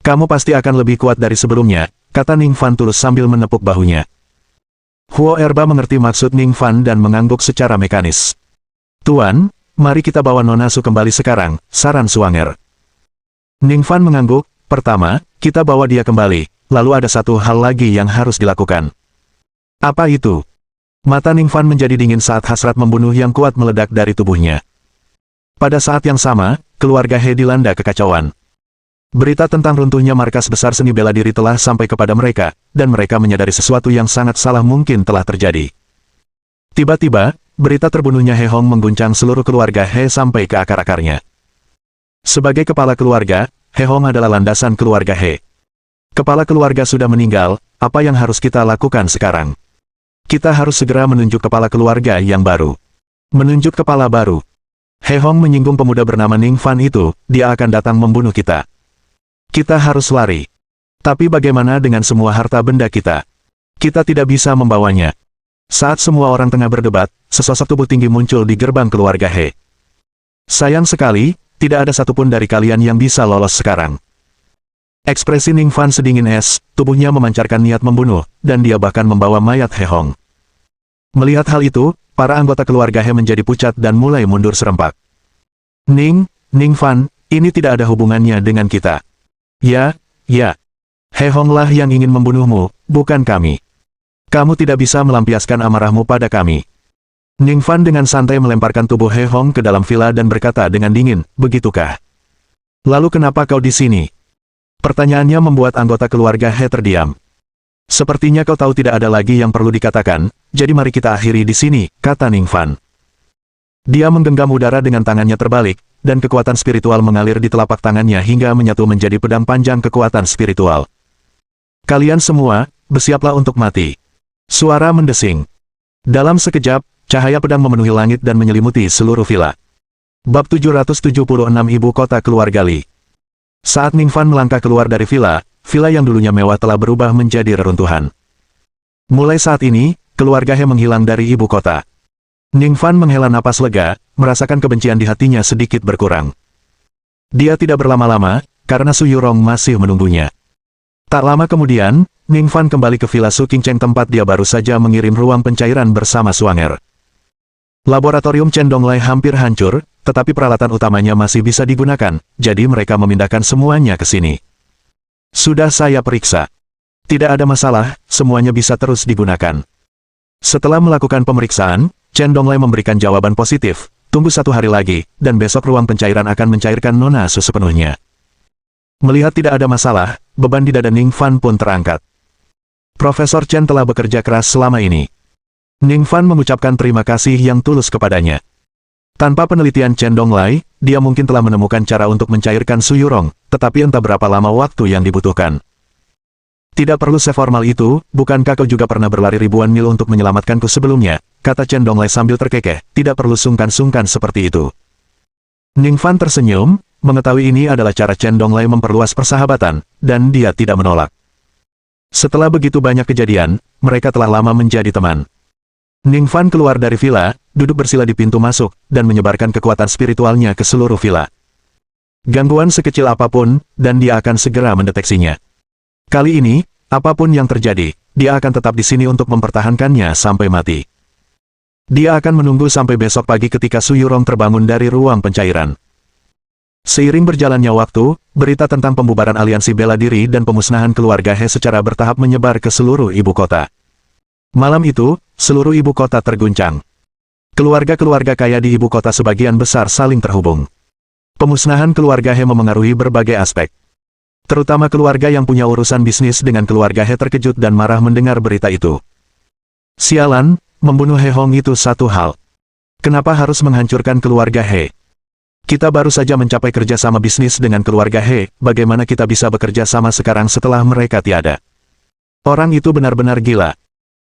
Kamu pasti akan lebih kuat dari sebelumnya," kata Ning Fan tulus sambil menepuk bahunya. Huo Erba mengerti maksud Ning Fan dan mengangguk secara mekanis. "Tuan, mari kita bawa Nona Su kembali sekarang," saran Suanger. Ning Fan mengangguk, "Pertama, kita bawa dia kembali, lalu ada satu hal lagi yang harus dilakukan." "Apa itu?" Mata Ning Fan menjadi dingin saat hasrat membunuh yang kuat meledak dari tubuhnya. Pada saat yang sama, keluarga He dilanda kekacauan. Berita tentang runtuhnya markas besar seni bela diri telah sampai kepada mereka, dan mereka menyadari sesuatu yang sangat salah mungkin telah terjadi. Tiba-tiba, berita terbunuhnya He Hong mengguncang seluruh keluarga He sampai ke akar-akarnya. Sebagai kepala keluarga, He Hong adalah landasan keluarga He. Kepala keluarga sudah meninggal, apa yang harus kita lakukan sekarang? Kita harus segera menunjuk kepala keluarga yang baru. Menunjuk kepala baru. He Hong menyinggung pemuda bernama Ning Fan itu, dia akan datang membunuh kita. Kita harus lari. Tapi bagaimana dengan semua harta benda kita? Kita tidak bisa membawanya. Saat semua orang tengah berdebat, sesosok tubuh tinggi muncul di gerbang keluarga He. Sayang sekali, tidak ada satupun dari kalian yang bisa lolos sekarang. Ekspresi Ning Fan sedingin es, tubuhnya memancarkan niat membunuh, dan dia bahkan membawa mayat He Hong. Melihat hal itu, para anggota keluarga He menjadi pucat dan mulai mundur serempak. Ning Fan, ini tidak ada hubungannya dengan kita. Ya. He Hong lah yang ingin membunuhmu, bukan kami. Kamu tidak bisa melampiaskan amarahmu pada kami. Ning Fan dengan santai melemparkan tubuh He Hong ke dalam villa dan berkata dengan dingin, "Begitukah? Lalu kenapa kau di sini?" Pertanyaannya membuat anggota keluarga He terdiam. "Sepertinya kau tahu tidak ada lagi yang perlu dikatakan, jadi mari kita akhiri di sini," kata Ning Fan. Dia menggenggam udara dengan tangannya terbalik, dan kekuatan spiritual mengalir di telapak tangannya hingga menyatu menjadi pedang panjang kekuatan spiritual. "Kalian semua, bersiaplah untuk mati." Suara mendesing. Dalam sekejap, cahaya pedang memenuhi langit dan menyelimuti seluruh villa. Bab 776 Ibu Kota Keluarga Li. Saat Ning Fan melangkah keluar dari villa yang dulunya mewah telah berubah menjadi reruntuhan. Mulai saat ini, keluarga He menghilang dari ibu kota. Ning Fan menghela napas lega, merasakan kebencian di hatinya sedikit berkurang. Dia tidak berlama-lama, karena Su Yurong masih menunggunya. Tak lama kemudian, Ning Fan kembali ke Villa Su Qingcheng tempat dia baru saja mengirim ruang pencairan bersama Suanger. Laboratorium Chen Donglai hampir hancur, tetapi peralatan utamanya masih bisa digunakan, jadi mereka memindahkan semuanya ke sini. "Sudah saya periksa. Tidak ada masalah, semuanya bisa terus digunakan." Setelah melakukan pemeriksaan, Chen Donglai memberikan jawaban positif, Tunggu 1 hari lagi, dan besok ruang pencairan akan mencairkan Nona Su sepenuhnya. Melihat tidak ada masalah, beban di dada Ning Fan pun terangkat. Profesor Chen telah bekerja keras selama ini. Ning Fan mengucapkan terima kasih yang tulus kepadanya. Tanpa penelitian Chen Donglai, dia mungkin telah menemukan cara untuk mencairkan Su Yurong, tetapi entah berapa lama waktu yang dibutuhkan. Tidak perlu seformal itu, bukankah kau juga pernah berlari ribuan mil untuk menyelamatkanku sebelumnya, kata Chen Donglai sambil terkekeh, tidak perlu sungkan-sungkan seperti itu. Ning Fan tersenyum, mengetahui ini adalah cara Chen Donglai memperluas persahabatan, dan dia tidak menolak. Setelah begitu banyak kejadian, mereka telah lama menjadi teman. Ning Fan keluar dari villa, duduk bersila di pintu masuk, dan menyebarkan kekuatan spiritualnya ke seluruh villa. Gangguan sekecil apapun, dan dia akan segera mendeteksinya. Kali ini, apapun yang terjadi, dia akan tetap di sini untuk mempertahankannya sampai mati. Dia akan menunggu sampai besok pagi ketika Su Yurong terbangun dari ruang pencairan. Seiring berjalannya waktu, berita tentang pembubaran aliansi bela diri dan pemusnahan keluarga He secara bertahap menyebar ke seluruh ibu kota. Malam itu, seluruh ibu kota terguncang. Keluarga-keluarga kaya di ibu kota sebagian besar saling terhubung. Pemusnahan keluarga He memengaruhi berbagai aspek. Terutama keluarga yang punya urusan bisnis dengan keluarga He terkejut dan marah mendengar berita itu. Sialan, membunuh He Hong itu satu hal. Kenapa harus menghancurkan keluarga He? Kita baru saja mencapai kerjasama bisnis dengan keluarga He, bagaimana kita bisa bekerja sama sekarang setelah mereka tiada? Orang itu benar-benar gila.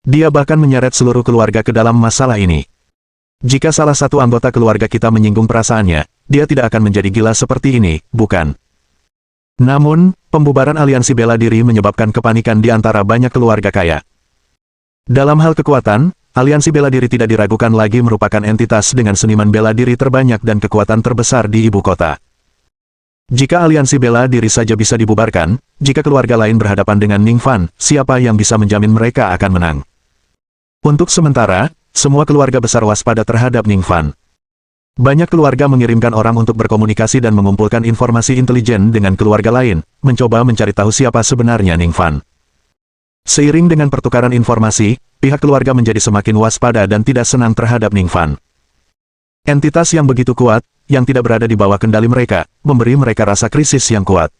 Dia bahkan menyeret seluruh keluarga ke dalam masalah ini. Jika salah satu anggota keluarga kita menyinggung perasaannya, dia tidak akan menjadi gila seperti ini, bukan? Namun, pembubaran aliansi bela diri menyebabkan kepanikan di antara banyak keluarga kaya. Dalam hal kekuatan, aliansi bela diri tidak diragukan lagi merupakan entitas dengan seniman bela diri terbanyak dan kekuatan terbesar di ibu kota. Jika aliansi bela diri saja bisa dibubarkan, jika keluarga lain berhadapan dengan Ning Fan, siapa yang bisa menjamin mereka akan menang? Untuk sementara, semua keluarga besar waspada terhadap Ning Fan. Banyak keluarga mengirimkan orang untuk berkomunikasi dan mengumpulkan informasi intelijen dengan keluarga lain, mencoba mencari tahu siapa sebenarnya Ning Fan. Seiring dengan pertukaran informasi, pihak keluarga menjadi semakin waspada dan tidak senang terhadap Ning Fan. Entitas yang begitu kuat, yang tidak berada di bawah kendali mereka, memberi mereka rasa krisis yang kuat.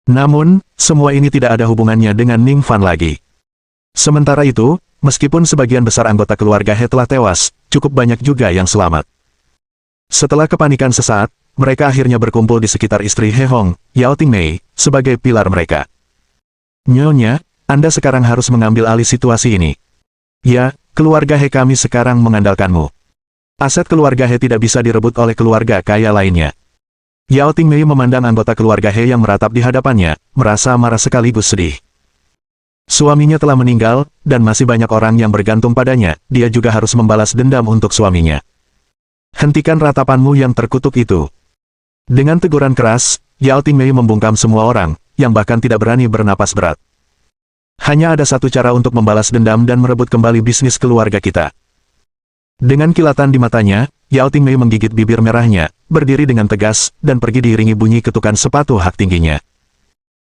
Namun, semua ini tidak ada hubungannya dengan Ning Fan lagi. Sementara itu, meskipun sebagian besar anggota keluarga He telah tewas, cukup banyak juga yang selamat. Setelah kepanikan sesaat, mereka akhirnya berkumpul di sekitar istri He Hong, Yao Tingmei, sebagai pilar mereka. Nyonya, Anda sekarang harus mengambil alih situasi ini. Ya, keluarga He kami sekarang mengandalkanmu. Aset keluarga He tidak bisa direbut oleh keluarga kaya lainnya. Yao Tingmei memandang anggota keluarga He yang meratap di hadapannya, merasa marah sekaligus sedih. Suaminya telah meninggal, dan masih banyak orang yang bergantung padanya, dia juga harus membalas dendam untuk suaminya. Hentikan ratapanmu yang terkutuk itu. Dengan teguran keras, Yao Tingmei membungkam semua orang, yang bahkan tidak berani bernapas berat. Hanya ada satu cara untuk membalas dendam dan merebut kembali bisnis keluarga kita. Dengan kilatan di matanya, Yao Tingmei menggigit bibir merahnya, berdiri dengan tegas, dan pergi diiringi bunyi ketukan sepatu hak tingginya.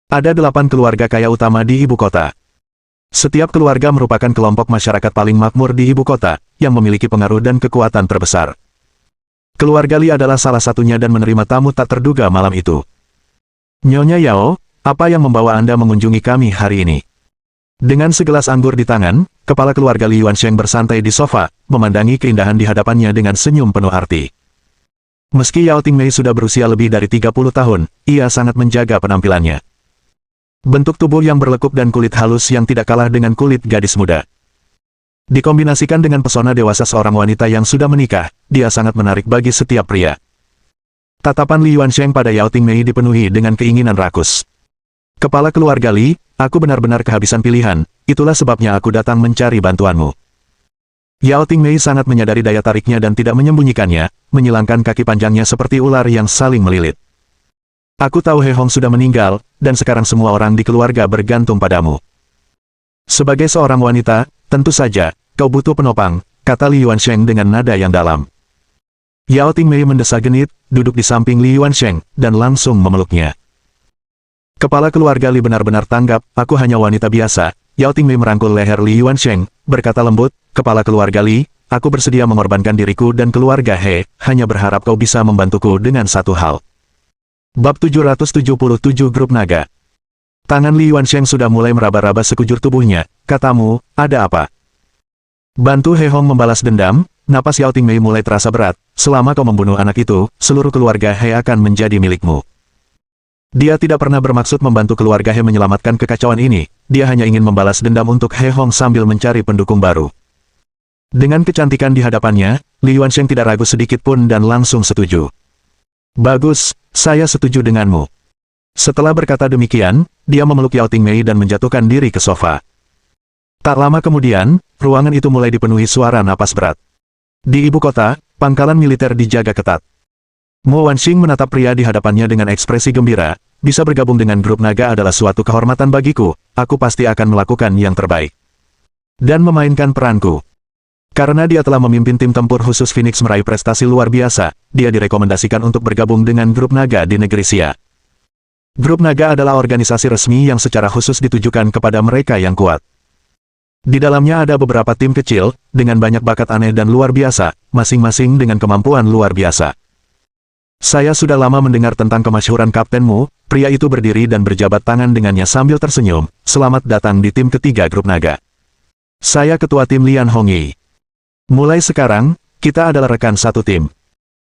Ada 8 keluarga kaya utama di ibu kota. Setiap keluarga merupakan kelompok masyarakat paling makmur di ibu kota, yang memiliki pengaruh dan kekuatan terbesar. Keluarga Li adalah salah satunya dan menerima tamu tak terduga malam itu. Nyonya Yao, apa yang membawa Anda mengunjungi kami hari ini? Dengan segelas anggur di tangan, kepala keluarga Li Yuansheng bersantai di sofa, memandangi keindahan di hadapannya dengan senyum penuh arti. Meski Yao Tingmei sudah berusia lebih dari 30 tahun, ia sangat menjaga penampilannya. Bentuk tubuh yang berlekuk dan kulit halus yang tidak kalah dengan kulit gadis muda. Dikombinasikan dengan pesona dewasa seorang wanita yang sudah menikah, dia sangat menarik bagi setiap pria. Tatapan Li Yuansheng pada Yao Tingmei dipenuhi dengan keinginan rakus. Kepala keluarga Li, aku benar-benar kehabisan pilihan, itulah sebabnya aku datang mencari bantuanmu. Yao Tingmei sangat menyadari daya tariknya dan tidak menyembunyikannya, menyilangkan kaki panjangnya seperti ular yang saling melilit. Aku tahu He Hong sudah meninggal, dan sekarang semua orang di keluarga bergantung padamu. Sebagai seorang wanita, tentu saja, kau butuh penopang, kata Li Yuansheng dengan nada yang dalam. Yao Tingmei mendesah genit, duduk di samping Li Yuansheng, dan langsung memeluknya. Kepala keluarga Li benar-benar tanggap, aku hanya wanita biasa. Yao Tingmei merangkul leher Li Yuansheng, berkata lembut, kepala keluarga Li, aku bersedia mengorbankan diriku dan keluarga He, hanya berharap kau bisa membantuku dengan satu hal. Bab 777 Grup Naga. Tangan Li Yuansheng sudah mulai meraba-raba sekujur tubuhnya. Katamu, ada apa? Bantu He Hong membalas dendam. Napas Yao Tingmei mulai terasa berat. Selama kau membunuh anak itu, seluruh keluarga He akan menjadi milikmu. Dia tidak pernah bermaksud membantu keluarga He menyelamatkan kekacauan ini. Dia hanya ingin membalas dendam untuk He Hong sambil mencari pendukung baru. Dengan kecantikan di hadapannya, Li Yuansheng tidak ragu sedikit pun dan langsung setuju. Bagus, saya setuju denganmu. Setelah berkata demikian, dia memeluk Yao Tingmei dan menjatuhkan diri ke sofa. Tak lama kemudian, ruangan itu mulai dipenuhi suara napas berat. Di ibu kota, pangkalan militer dijaga ketat. Mo Wanxing menatap pria di hadapannya dengan ekspresi gembira. Bisa bergabung dengan grup naga adalah suatu kehormatan bagiku, aku pasti akan melakukan yang terbaik. Dan memainkan peranku. Karena dia telah memimpin tim tempur khusus Phoenix meraih prestasi luar biasa, dia direkomendasikan untuk bergabung dengan grup naga di negeri Xia. Grup naga adalah organisasi resmi yang secara khusus ditujukan kepada mereka yang kuat. Di dalamnya ada beberapa tim kecil, dengan banyak bakat aneh dan luar biasa, masing-masing dengan kemampuan luar biasa. Saya sudah lama mendengar tentang kemasyhuran kaptenmu. Pria itu berdiri dan berjabat tangan dengannya sambil tersenyum. Selamat datang di tim ketiga grup naga. Saya ketua tim Lian Hongyi. Mulai sekarang, kita adalah rekan satu tim.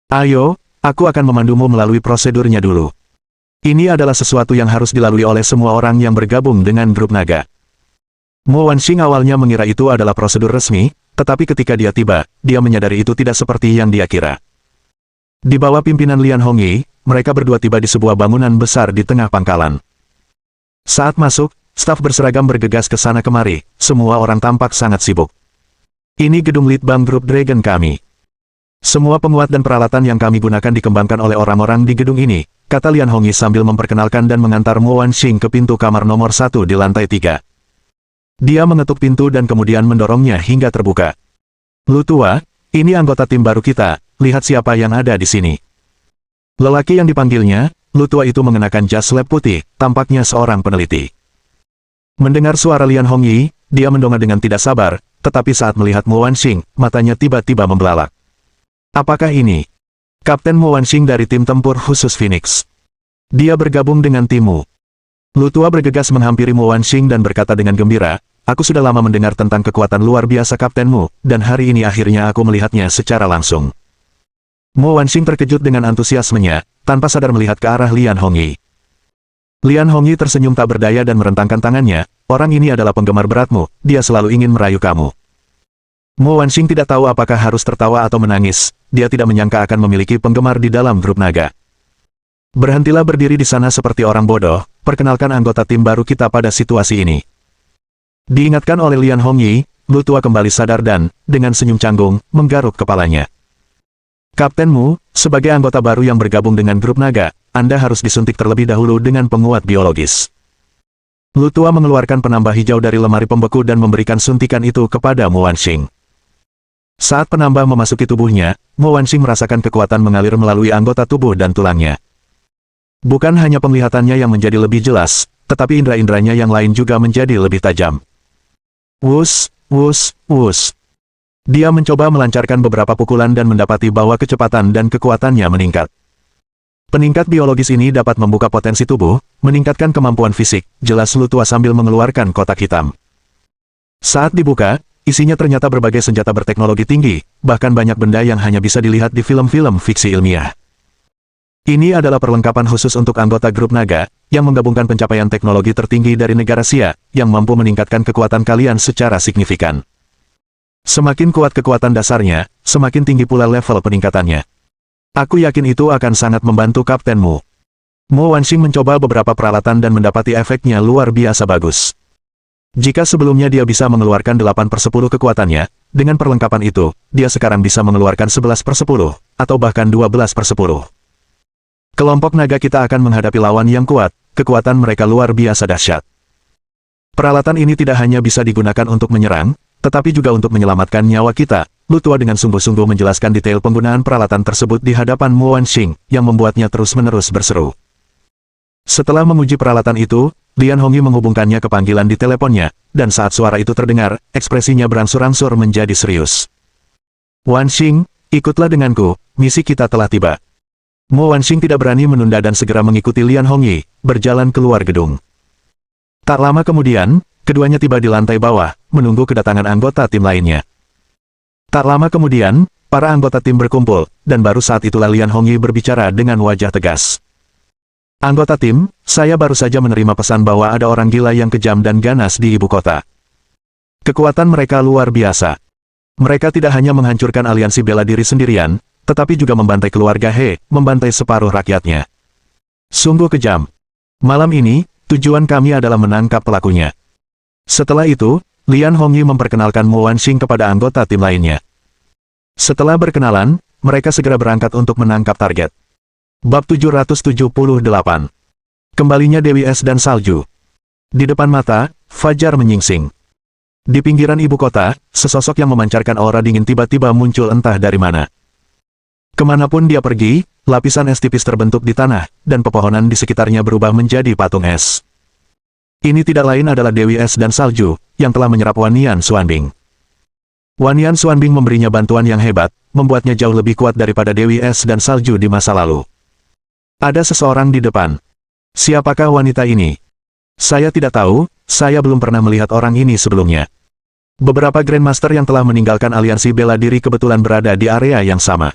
Ayo, aku akan memandumu melalui prosedurnya dulu. Ini adalah sesuatu yang harus dilalui oleh semua orang yang bergabung dengan grup naga. Mo Wanxing awalnya mengira itu adalah prosedur resmi, tetapi ketika dia tiba, dia menyadari itu tidak seperti yang dia kira. Di bawah pimpinan Lian Hongyi, mereka berdua tiba di sebuah bangunan besar di tengah pangkalan. Saat masuk, staf berseragam bergegas ke sana kemari, semua orang tampak sangat sibuk. Ini gedung Litbang Grup Dragon kami. Semua penguat dan peralatan yang kami gunakan dikembangkan oleh orang-orang di gedung ini, kata Lian Hongyi sambil memperkenalkan dan mengantar Mo Wanxing ke pintu kamar nomor 1 di lantai 3. Dia mengetuk pintu dan kemudian mendorongnya hingga terbuka. Lu tua, ini anggota tim baru kita, lihat siapa yang ada di sini. Lelaki yang dipanggilnya, Lu tua itu mengenakan jas lab putih, tampaknya seorang peneliti. Mendengar suara Lian Hongyi, dia mendongak dengan tidak sabar, tetapi saat melihat Mo Wanxing, matanya tiba-tiba membelalak. Apakah ini? Kapten Mo Wanxing dari tim tempur khusus Phoenix. Dia bergabung dengan timmu. Lu tua bergegas menghampiri Mo Wanxing dan berkata dengan gembira, aku sudah lama mendengar tentang kekuatan luar biasa kaptenmu, dan hari ini akhirnya aku melihatnya secara langsung. Mo Wanxing terkejut dengan antusiasmenya, tanpa sadar melihat ke arah Lian Hongyi. Lian Hongyi tersenyum tak berdaya dan merentangkan tangannya, orang ini adalah penggemar beratmu, dia selalu ingin merayu kamu. Mo Wanxing tidak tahu apakah harus tertawa atau menangis, dia tidak menyangka akan memiliki penggemar di dalam grup naga. Berhentilah berdiri di sana seperti orang bodoh, perkenalkan anggota tim baru kita pada situasi ini. Diingatkan oleh Lian Hongyi, Lu tua kembali sadar dan, dengan senyum canggung, menggaruk kepalanya. Kaptenmu, sebagai anggota baru yang bergabung dengan grup naga, Anda harus disuntik terlebih dahulu dengan penguat biologis. Lu tua mengeluarkan penambah hijau dari lemari pembeku dan memberikan suntikan itu kepada Mo Wanxing. Saat penambah memasuki tubuhnya, Mo Wanxing merasakan kekuatan mengalir melalui anggota tubuh dan tulangnya. Bukan hanya penglihatannya yang menjadi lebih jelas, tetapi indera-inderanya yang lain juga menjadi lebih tajam. Wus, wus, wus. Dia mencoba melancarkan beberapa pukulan dan mendapati bahwa kecepatan dan kekuatannya meningkat. Peningkat biologis ini dapat membuka potensi tubuh, meningkatkan kemampuan fisik, jelas Lu tua sambil mengeluarkan kotak hitam. Saat dibuka, isinya ternyata berbagai senjata berteknologi tinggi, bahkan banyak benda yang hanya bisa dilihat di film-film fiksi ilmiah. Ini adalah perlengkapan khusus untuk anggota grup naga, yang menggabungkan pencapaian teknologi tertinggi dari negara Xia, yang mampu meningkatkan kekuatan kalian secara signifikan. Semakin kuat kekuatan dasarnya, semakin tinggi pula level peningkatannya. Aku yakin itu akan sangat membantu kaptenmu. Mo Wanxing mencoba beberapa peralatan dan mendapati efeknya luar biasa bagus. Jika sebelumnya dia bisa mengeluarkan 8/10 kekuatannya, dengan perlengkapan itu, dia sekarang bisa mengeluarkan 11/10, atau bahkan 12/10. Kelompok naga kita akan menghadapi lawan yang kuat, kekuatan mereka luar biasa dahsyat. Peralatan ini tidak hanya bisa digunakan untuk menyerang, tetapi juga untuk menyelamatkan nyawa kita. Lu tua dengan sungguh-sungguh menjelaskan detail penggunaan peralatan tersebut di hadapan Mo Wanxing, yang membuatnya terus-menerus berseru. Setelah menguji peralatan itu, Lian Hongyi menghubungkannya ke panggilan di teleponnya, dan saat suara itu terdengar, ekspresinya berangsur-angsur menjadi serius. Wan Xing, ikutlah denganku, misi kita telah tiba. Mo Wanxing tidak berani menunda dan segera mengikuti Lian Hongyi, berjalan keluar gedung. Tak lama kemudian, keduanya tiba di lantai bawah, menunggu kedatangan anggota tim lainnya. Tak lama kemudian, para anggota tim berkumpul, dan baru saat itulah Lian Hongyi berbicara dengan wajah tegas. Anggota tim, saya baru saja menerima pesan bahwa ada orang gila yang kejam dan ganas di ibu kota. Kekuatan mereka luar biasa. Mereka tidak hanya menghancurkan aliansi bela diri sendirian, tetapi juga membantai keluarga He, membantai separuh rakyatnya. Sungguh kejam. Malam ini, tujuan kami adalah menangkap pelakunya. Setelah itu, Lian Hongyi memperkenalkan Mo Wanxing kepada anggota tim lainnya. Setelah berkenalan, mereka segera berangkat untuk menangkap target. Bab 778. Kembalinya Dewi Es dan Salju. Di depan mata, fajar menyingsing. Di pinggiran ibu kota, sesosok yang memancarkan aura dingin tiba-tiba muncul entah dari mana. Kemanapun dia pergi, lapisan es tipis terbentuk di tanah, dan pepohonan di sekitarnya berubah menjadi patung es. Ini tidak lain adalah Dewi Es dan Salju, yang telah menyerap Wanyan Xuanbing. Wanyan Xuanbing memberinya bantuan yang hebat, membuatnya jauh lebih kuat daripada Dewi Es dan Salju di masa lalu. Ada seseorang di depan. Siapakah wanita ini? Saya tidak tahu, saya belum pernah melihat orang ini sebelumnya. Beberapa Grandmaster yang telah meninggalkan aliansi bela diri kebetulan berada di area yang sama.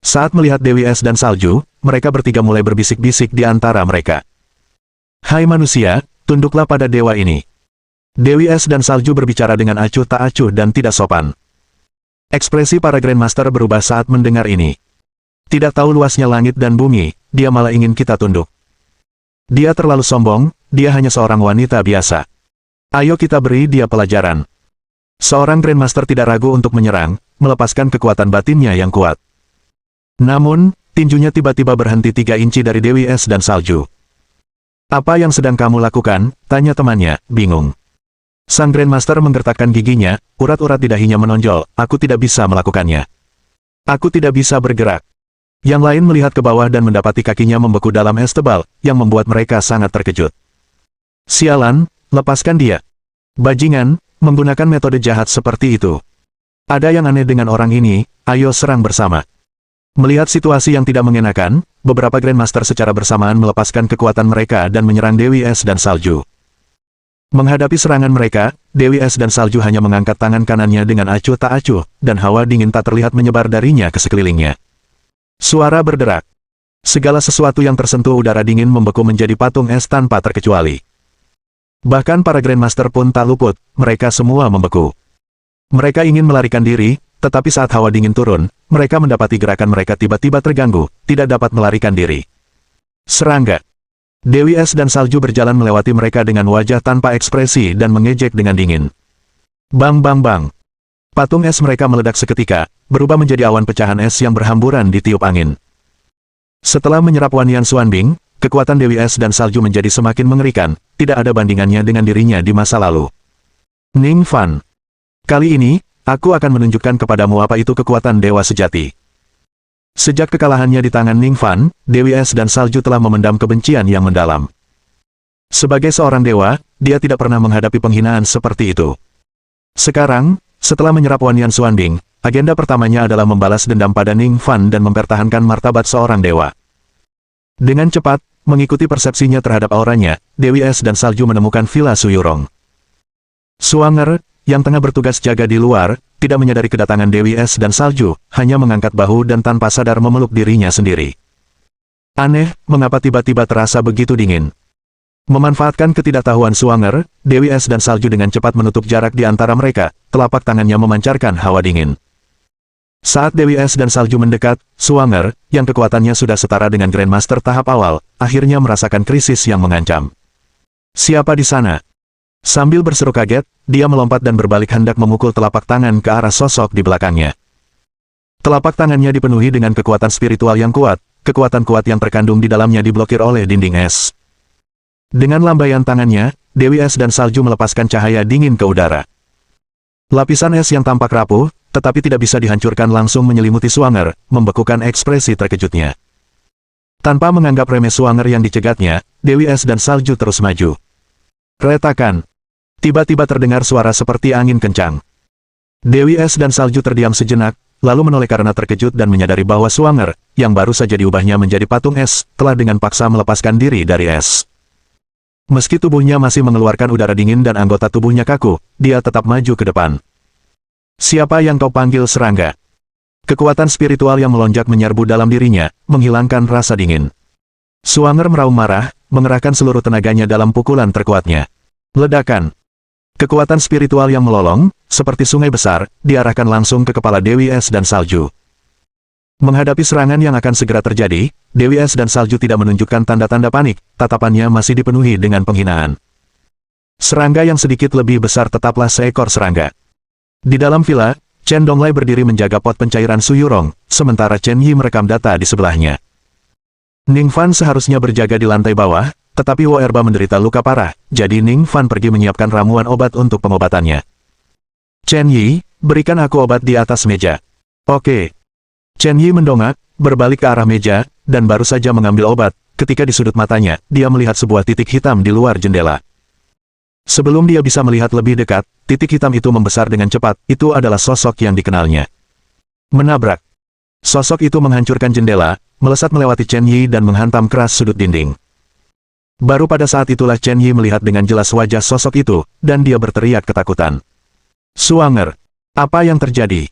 Saat melihat Dewi Es dan Salju, mereka bertiga mulai berbisik-bisik di antara mereka. Hai manusia, tunduklah pada dewa ini. Dewi Es dan Salju berbicara dengan acuh tak acuh dan tidak sopan. Ekspresi para Grandmaster berubah saat mendengar ini. Tidak tahu luasnya langit dan bumi, dia malah ingin kita tunduk. Dia terlalu sombong, dia hanya seorang wanita biasa. Ayo kita beri dia pelajaran. Seorang Grandmaster tidak ragu untuk menyerang, melepaskan kekuatan batinnya yang kuat. Namun, tinjunya tiba-tiba berhenti 3 inci dari Dewi Es dan Salju. Apa yang sedang kamu lakukan? Tanya temannya, bingung. Sang Grandmaster menggertakkan giginya, urat-urat di dahinya menonjol, aku tidak bisa melakukannya. Aku tidak bisa bergerak. Yang lain melihat ke bawah dan mendapati kakinya membeku dalam es tebal, yang membuat mereka sangat terkejut. Sialan, lepaskan dia. Bajingan, menggunakan metode jahat seperti itu. Ada yang aneh dengan orang ini, ayo serang bersama. Melihat situasi yang tidak mengenakan, beberapa Grandmaster secara bersamaan melepaskan kekuatan mereka dan menyerang Dewi Es dan Salju. Menghadapi serangan mereka, Dewi Es dan Salju hanya mengangkat tangan kanannya dengan acuh tak acuh, dan hawa dingin tak terlihat menyebar darinya ke sekelilingnya. Suara berderak. Segala sesuatu yang tersentuh udara dingin membeku menjadi patung es tanpa terkecuali. Bahkan para Grandmaster pun tak luput, mereka semua membeku. Mereka ingin melarikan diri, tetapi saat hawa dingin turun, mereka mendapati gerakan mereka tiba-tiba terganggu, tidak dapat melarikan diri. Serangga. Dewi Es dan Salju berjalan melewati mereka dengan wajah tanpa ekspresi dan mengejek dengan dingin. Bang bang bang. Patung es mereka meledak seketika, berubah menjadi awan pecahan es yang berhamburan ditiup angin. Setelah menyerap Wanyan Xuanbing, kekuatan Dewi Es dan Salju menjadi semakin mengerikan, tidak ada bandingannya dengan dirinya di masa lalu. Ning Fan. Kali ini, aku akan menunjukkan kepadamu apa itu kekuatan dewa sejati. Sejak kekalahannya di tangan Ning Fan, Dewi Es dan Salju telah memendam kebencian yang mendalam. Sebagai seorang dewa, dia tidak pernah menghadapi penghinaan seperti itu. Sekarang, setelah menyerap Wanyan Xuanbing, agenda pertamanya adalah membalas dendam pada Ning Fan dan mempertahankan martabat seorang dewa. Dengan cepat, mengikuti persepsinya terhadap auranya, Dewi Es dan Salju menemukan Villa Suyurong. Suanger, yang tengah bertugas jaga di luar, tidak menyadari kedatangan Dewi Es dan Salju, hanya mengangkat bahu dan tanpa sadar memeluk dirinya sendiri. Aneh, mengapa tiba-tiba terasa begitu dingin? Memanfaatkan ketidaktahuan Suanger, Dewi Es dan Salju dengan cepat menutup jarak di antara mereka, telapak tangannya memancarkan hawa dingin. Saat Dewi Es dan Salju mendekat, Suanger, yang kekuatannya sudah setara dengan Grandmaster tahap awal, akhirnya merasakan krisis yang mengancam. Siapa di sana? Sambil berseru kaget, dia melompat dan berbalik hendak memukul telapak tangan ke arah sosok di belakangnya. Telapak tangannya dipenuhi dengan kekuatan spiritual yang kuat, kekuatan kuat yang terkandung di dalamnya diblokir oleh dinding es. Dengan lambaian tangannya, Dewi Es dan Salju melepaskan cahaya dingin ke udara. Lapisan es yang tampak rapuh, tetapi tidak bisa dihancurkan langsung menyelimuti Suanger, membekukan ekspresi terkejutnya. Tanpa menganggap remeh Suanger yang dicegatnya, Dewi Es dan Salju terus maju. Retakan. Tiba-tiba terdengar suara seperti angin kencang. Dewi Es dan Salju terdiam sejenak, lalu menoleh karena terkejut dan menyadari bahwa Swanger, yang baru saja diubahnya menjadi patung es, telah dengan paksa melepaskan diri dari es. Meski tubuhnya masih mengeluarkan udara dingin dan anggota tubuhnya kaku, dia tetap maju ke depan. Siapa yang kau panggil serangga? Kekuatan spiritual yang melonjak menyerbu dalam dirinya, menghilangkan rasa dingin. Swanger meraung marah, mengerahkan seluruh tenaganya dalam pukulan terkuatnya. Ledakan. Kekuatan spiritual yang melolong, seperti sungai besar, diarahkan langsung ke kepala Dewi Es dan Salju. Menghadapi serangan yang akan segera terjadi, Dewi Es dan Salju tidak menunjukkan tanda-tanda panik, tatapannya masih dipenuhi dengan penghinaan. Serangga yang sedikit lebih besar tetaplah seekor serangga. Di dalam villa, Chen Donglai berdiri menjaga pot pencairan Suyurong, sementara Chen Yi merekam data di sebelahnya. Ning Fan seharusnya berjaga di lantai bawah, tetapi Wo Erba menderita luka parah, jadi Ning Fan pergi menyiapkan ramuan obat untuk pengobatannya. Chen Yi, berikan aku obat di atas meja. Oke. Chen Yi mendongak, berbalik ke arah meja, dan baru saja mengambil obat, ketika di sudut matanya, dia melihat sebuah titik hitam di luar jendela. Sebelum dia bisa melihat lebih dekat, titik hitam itu membesar dengan cepat, itu adalah sosok yang dikenalnya. Menabrak. Sosok itu menghancurkan jendela, melesat melewati Chen Yi dan menghantam keras sudut dinding. Baru pada saat itulah Chen Yi melihat dengan jelas wajah sosok itu, dan dia berteriak ketakutan. Swanger, apa yang terjadi?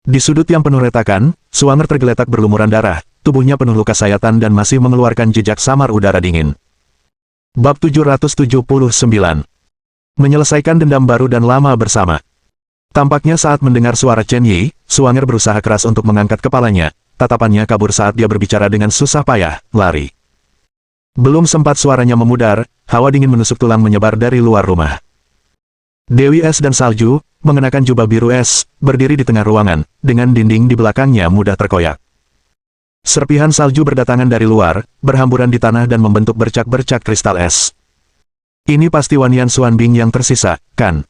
Di sudut yang penuh retakan, Swanger tergeletak berlumuran darah, tubuhnya penuh luka sayatan dan masih mengeluarkan jejak samar udara dingin. Bab 779. Menyelesaikan dendam baru dan lama bersama. Tampaknya saat mendengar suara Chen Yi, Swanger berusaha keras untuk mengangkat kepalanya, tatapannya kabur saat dia berbicara dengan susah payah, lari. Belum sempat suaranya memudar, hawa dingin menusuk tulang menyebar dari luar rumah. Dewi Es dan Salju, mengenakan jubah biru es, berdiri di tengah ruangan, dengan dinding di belakangnya mudah terkoyak. Serpihan salju berdatangan dari luar, berhamburan di tanah dan membentuk bercak-bercak kristal es. Ini pasti Wanyan Xuanbing yang tersisa, kan?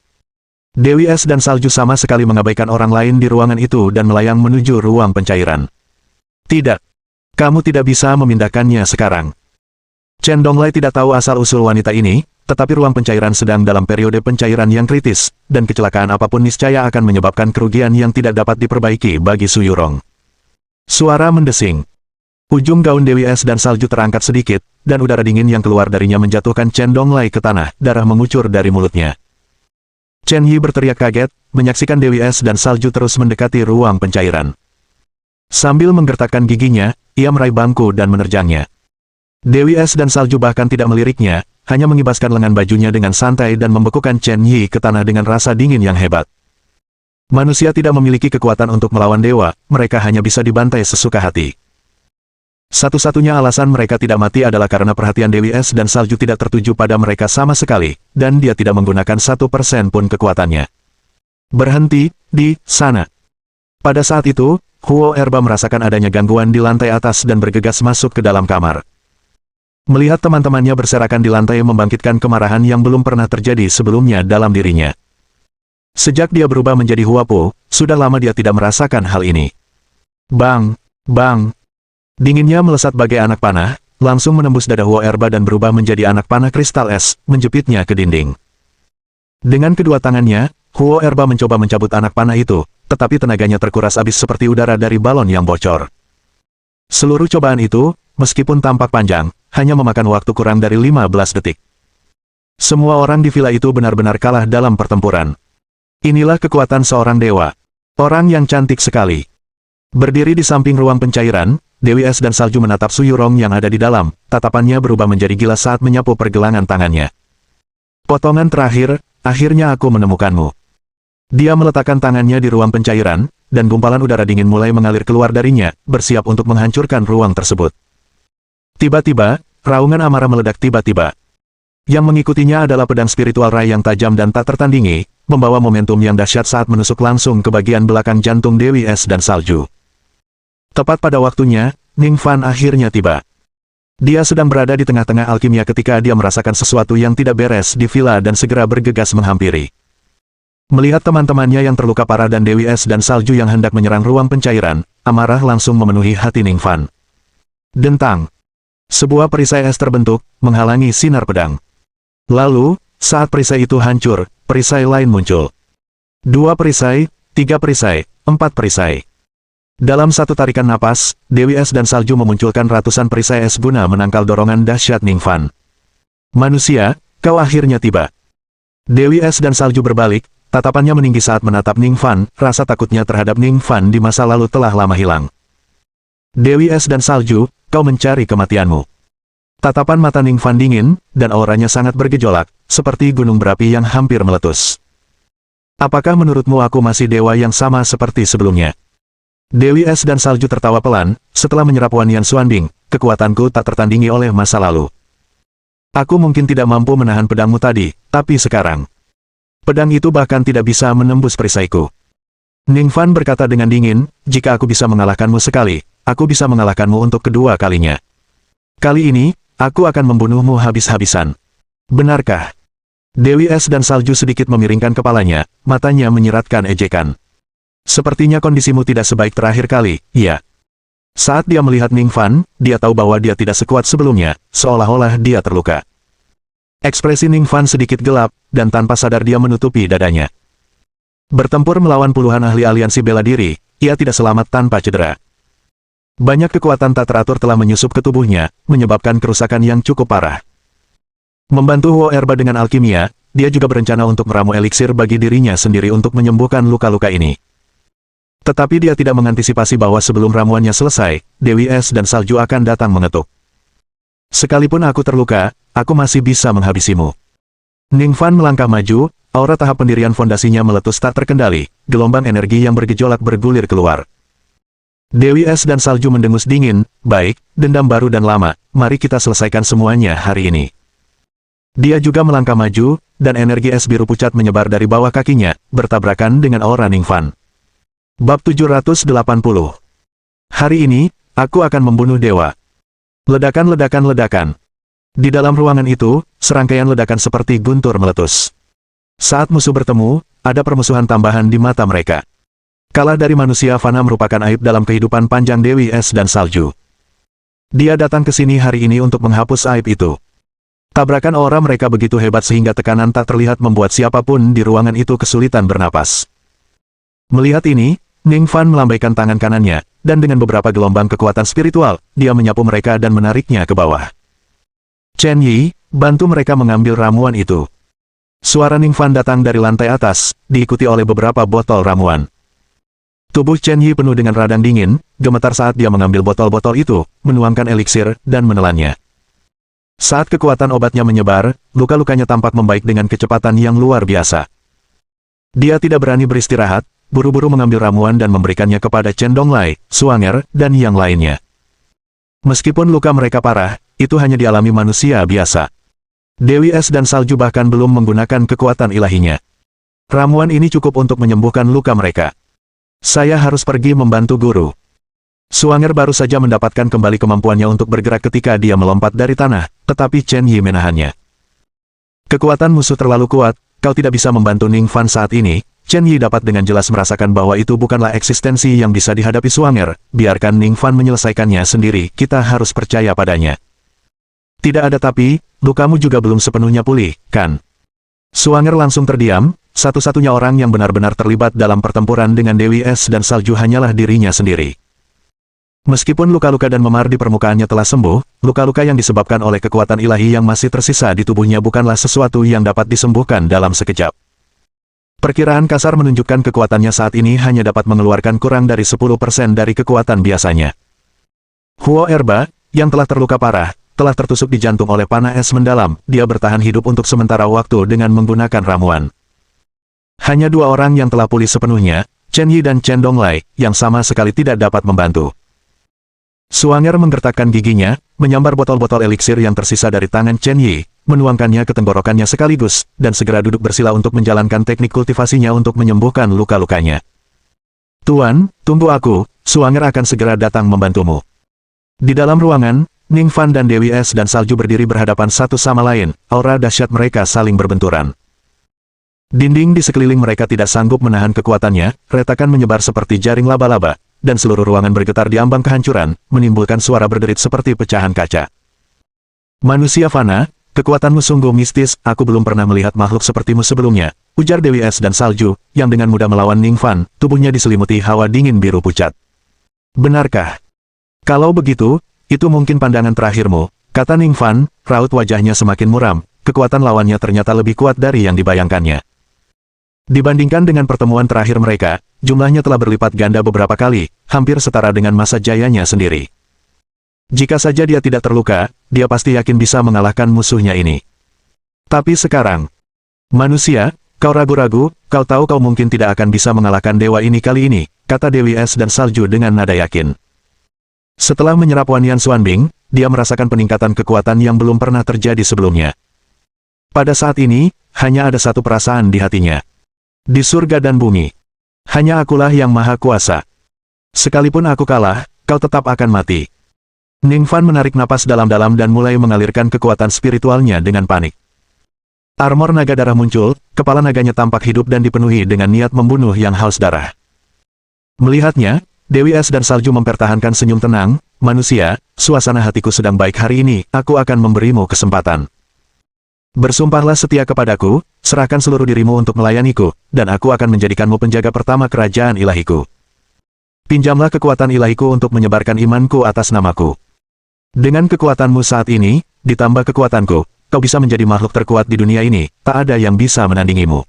Dewi Es dan Salju sama sekali mengabaikan orang lain di ruangan itu dan melayang menuju ruang pencairan. Tidak. Kamu tidak bisa memindahkannya sekarang. Chen Donglai tidak tahu asal-usul wanita ini, tetapi ruang pencairan sedang dalam periode pencairan yang kritis, dan kecelakaan apapun niscaya akan menyebabkan kerugian yang tidak dapat diperbaiki bagi Suyurong. Suara mendesing. Ujung gaun Dewi Es dan Salju terangkat sedikit, dan udara dingin yang keluar darinya menjatuhkan Chen Donglai ke tanah, darah mengucur dari mulutnya. Chen Yi berteriak kaget, menyaksikan Dewi Es dan Salju terus mendekati ruang pencairan. Sambil menggertakkan giginya, ia meraih bangku dan menerjangnya. Dewi Es dan Salju bahkan tidak meliriknya, hanya mengibaskan lengan bajunya dengan santai dan membekukan Chen Yi ke tanah dengan rasa dingin yang hebat. Manusia tidak memiliki kekuatan untuk melawan dewa, mereka hanya bisa dibantai sesuka hati. Satu-satunya alasan mereka tidak mati adalah karena perhatian Dewi Es dan Salju tidak tertuju pada mereka sama sekali, dan dia tidak menggunakan 1% pun kekuatannya. Berhenti, di sana. Pada saat itu, Huo Erba merasakan adanya gangguan di lantai atas dan bergegas masuk ke dalam kamar. Melihat teman-temannya berserakan di lantai membangkitkan kemarahan yang belum pernah terjadi sebelumnya dalam dirinya. Sejak dia berubah menjadi Huapo, sudah lama dia tidak merasakan hal ini. Bang, bang. Dinginnya melesat bagai anak panah, langsung menembus dada Huo Erba dan berubah menjadi anak panah kristal es, menjepitnya ke dinding. Dengan kedua tangannya, Huo Erba mencoba mencabut anak panah itu, tetapi tenaganya terkuras habis seperti udara dari balon yang bocor. Seluruh cobaan itu, meskipun tampak panjang, hanya memakan waktu kurang dari 15 detik. Semua orang di villa itu benar-benar kalah dalam pertempuran. Inilah kekuatan seorang dewa. Orang yang cantik sekali. Berdiri di samping ruang pencairan, Dewi Es dan Salju menatap Suyurong yang ada di dalam, tatapannya berubah menjadi gila saat menyapu pergelangan tangannya. Potongan terakhir, akhirnya aku menemukanmu. Dia meletakkan tangannya di ruang pencairan, dan gumpalan udara dingin mulai mengalir keluar darinya, bersiap untuk menghancurkan ruang tersebut. Tiba-tiba, raungan amarah meledak tiba-tiba. Yang mengikutinya adalah pedang spiritual Rai yang tajam dan tak tertandingi, membawa momentum yang dahsyat saat menusuk langsung ke bagian belakang jantung Dewi Es dan Salju. Tepat pada waktunya, Ning Fan akhirnya tiba. Dia sedang berada di tengah-tengah alkimia ketika dia merasakan sesuatu yang tidak beres di villa dan segera bergegas menghampiri. Melihat teman-temannya yang terluka parah dan Dewi Es dan Salju yang hendak menyerang ruang pencairan, amarah langsung memenuhi hati Ning Fan. Dentang. Sebuah perisai es terbentuk, menghalangi sinar pedang. Lalu, saat perisai itu hancur, perisai lain muncul. Dua perisai, 3 perisai, 4 perisai. Dalam satu tarikan napas, Dewi Es dan Salju memunculkan ratusan perisai es guna menangkal dorongan dahsyat Ning Fan. Manusia, kau akhirnya tiba. Dewi Es dan Salju berbalik, tatapannya meninggi saat menatap Ning Fan, rasa takutnya terhadap Ning Fan di masa lalu telah lama hilang. Dewi Es dan Salju, kau mencari kematianmu. Tatapan mata Ning Fan dingin, dan auranya sangat bergejolak, seperti gunung berapi yang hampir meletus. Apakah menurutmu aku masih dewa yang sama seperti sebelumnya? Dewi Es dan Salju tertawa pelan, setelah menyerap Wanyan Xuanbing, kekuatanku tak tertandingi oleh masa lalu. Aku mungkin tidak mampu menahan pedangmu tadi, tapi sekarang. Pedang itu bahkan tidak bisa menembus perisaiku. Ning Fan berkata dengan dingin, jika aku bisa mengalahkanmu sekali, aku bisa mengalahkanmu untuk kedua kalinya. Kali ini, aku akan membunuhmu habis-habisan. Benarkah? Dewi Es dan Salju sedikit memiringkan kepalanya, matanya menyiratkan ejekan. Sepertinya kondisimu tidak sebaik terakhir kali, iya. Saat dia melihat Ning Fan, dia tahu bahwa dia tidak sekuat sebelumnya, seolah-olah dia terluka. Ekspresi Ning Fan sedikit gelap, dan tanpa sadar dia menutupi dadanya. Bertempur melawan puluhan ahli aliansi bela diri, ia tidak selamat tanpa cedera. Banyak kekuatan tak teratur telah menyusup ke tubuhnya, menyebabkan kerusakan yang cukup parah. Membantu Huo Erba dengan alkimia, dia juga berencana untuk meramu eliksir bagi dirinya sendiri untuk menyembuhkan luka-luka ini. Tetapi dia tidak mengantisipasi bahwa sebelum ramuannya selesai, Dewi Es dan Salju akan datang mengetuk. Sekalipun aku terluka, aku masih bisa menghabisimu. Ning Fan melangkah maju, aura tahap pendirian fondasinya meletus tak terkendali, gelombang energi yang bergejolak bergulir keluar. Dewi Es dan Salju mendengus dingin, baik, dendam baru dan lama, mari kita selesaikan semuanya hari ini. Dia juga melangkah maju, dan energi es biru pucat menyebar dari bawah kakinya, bertabrakan dengan aura Ning Fan. Bab 780. Hari ini, aku akan membunuh dewa. Ledakan-ledakan-ledakan. Di dalam ruangan itu, serangkaian ledakan seperti guntur meletus. Saat musuh bertemu, ada permusuhan tambahan di mata mereka. Kalah dari manusia fana merupakan aib dalam kehidupan panjang Dewi Es dan Salju. Dia datang ke sini hari ini untuk menghapus aib itu. Tabrakan aura mereka begitu hebat sehingga tekanan tak terlihat membuat siapapun di ruangan itu kesulitan bernapas. Melihat ini, Ning Fan melambaikan tangan kanannya, dan dengan beberapa gelombang kekuatan spiritual, dia menyapu mereka dan menariknya ke bawah. Chen Yi, bantu mereka mengambil ramuan itu. Suara Ning Fan datang dari lantai atas, diikuti oleh beberapa botol ramuan. Tubuh Chen Yi penuh dengan radang dingin, gemetar saat dia mengambil botol-botol itu, menuangkan eliksir, dan menelannya. Saat kekuatan obatnya menyebar, luka-lukanya tampak membaik dengan kecepatan yang luar biasa. Dia tidak berani beristirahat, buru-buru mengambil ramuan dan memberikannya kepada Chen Donglai, Suanger, dan yang lainnya. Meskipun luka mereka parah, itu hanya dialami manusia biasa. Dewi Es dan Salju bahkan belum menggunakan kekuatan ilahinya. Ramuan ini cukup untuk menyembuhkan luka mereka. Saya harus pergi membantu guru. Suanger baru saja mendapatkan kembali kemampuannya untuk bergerak ketika dia melompat dari tanah, tetapi Chen Yi menahannya. Kekuatan musuh terlalu kuat, kau tidak bisa membantu Ning Fan saat ini. Chen Yi dapat dengan jelas merasakan bahwa itu bukanlah eksistensi yang bisa dihadapi Suanger, biarkan Ning Fan menyelesaikannya sendiri, kita harus percaya padanya. Tidak ada tapi, lukamu juga belum sepenuhnya pulih, kan? Suanger langsung terdiam, satu-satunya orang yang benar-benar terlibat dalam pertempuran dengan Dewi Es dan Salju hanyalah dirinya sendiri. Meskipun luka-luka dan memar di permukaannya telah sembuh, luka-luka yang disebabkan oleh kekuatan ilahi yang masih tersisa di tubuhnya bukanlah sesuatu yang dapat disembuhkan dalam sekejap. Perkiraan kasar menunjukkan kekuatannya saat ini hanya dapat mengeluarkan kurang dari 10% dari kekuatan biasanya. Huo Erba, yang telah terluka parah, telah tertusuk di jantung oleh panah es mendalam, dia bertahan hidup untuk sementara waktu dengan menggunakan ramuan. Hanya dua orang yang telah pulih sepenuhnya, Chen Yi dan Chen Donglai, yang sama sekali tidak dapat membantu. Suanger menggertakkan giginya, menyambar botol-botol eliksir yang tersisa dari tangan Chen Yi, menuangkannya ke tenggorokannya sekaligus, dan segera duduk bersila untuk menjalankan teknik kultivasinya untuk menyembuhkan luka-lukanya. Tuan, tunggu aku, Suanger akan segera datang membantumu. Di dalam ruangan, Ning Fan dan Dewi Es dan Salju berdiri berhadapan satu sama lain, aura dahsyat mereka saling berbenturan. Dinding di sekeliling mereka tidak sanggup menahan kekuatannya, retakan menyebar seperti jaring laba-laba, dan seluruh ruangan bergetar di ambang kehancuran, menimbulkan suara berderit seperti pecahan kaca. Manusia fana, kekuatanmu sungguh mistis, aku belum pernah melihat makhluk sepertimu sebelumnya, ujar Dewi Es dan Salju, yang dengan mudah melawan Ning Fan, tubuhnya diselimuti hawa dingin biru pucat. Benarkah? Kalau begitu, itu mungkin pandangan terakhirmu, kata Ning Fan, raut wajahnya semakin muram, kekuatan lawannya ternyata lebih kuat dari yang dibayangkannya. Dibandingkan dengan pertemuan terakhir mereka, jumlahnya telah berlipat ganda beberapa kali, hampir setara dengan masa jayanya sendiri. Jika saja dia tidak terluka, dia pasti yakin bisa mengalahkan musuhnya ini. Tapi sekarang, manusia, kau ragu-ragu, kau tahu kau mungkin tidak akan bisa mengalahkan dewa ini kali ini, kata Dewi Es dan Salju dengan nada yakin. Setelah menyerap Wanyan Xuanbing, dia merasakan peningkatan kekuatan yang belum pernah terjadi sebelumnya. Pada saat ini, hanya ada satu perasaan di hatinya. Di surga dan bumi, hanya akulah yang maha kuasa. Sekalipun aku kalah, kau tetap akan mati. Ning Fan menarik napas dalam-dalam dan mulai mengalirkan kekuatan spiritualnya dengan panik. Armor naga darah muncul, kepala naganya tampak hidup dan dipenuhi dengan niat membunuh yang haus darah. Melihatnya, Dewi Es dan Salju mempertahankan senyum tenang, manusia, suasana hatiku sedang baik hari ini, aku akan memberimu kesempatan. Bersumpahlah setia kepadaku, serahkan seluruh dirimu untuk melayaniku, dan aku akan menjadikanmu penjaga pertama kerajaan ilahiku. Pinjamlah kekuatan ilahiku untuk menyebarkan imanku atas namaku. Dengan kekuatanmu saat ini, ditambah kekuatanku, kau bisa menjadi makhluk terkuat di dunia ini, tak ada yang bisa menandingimu.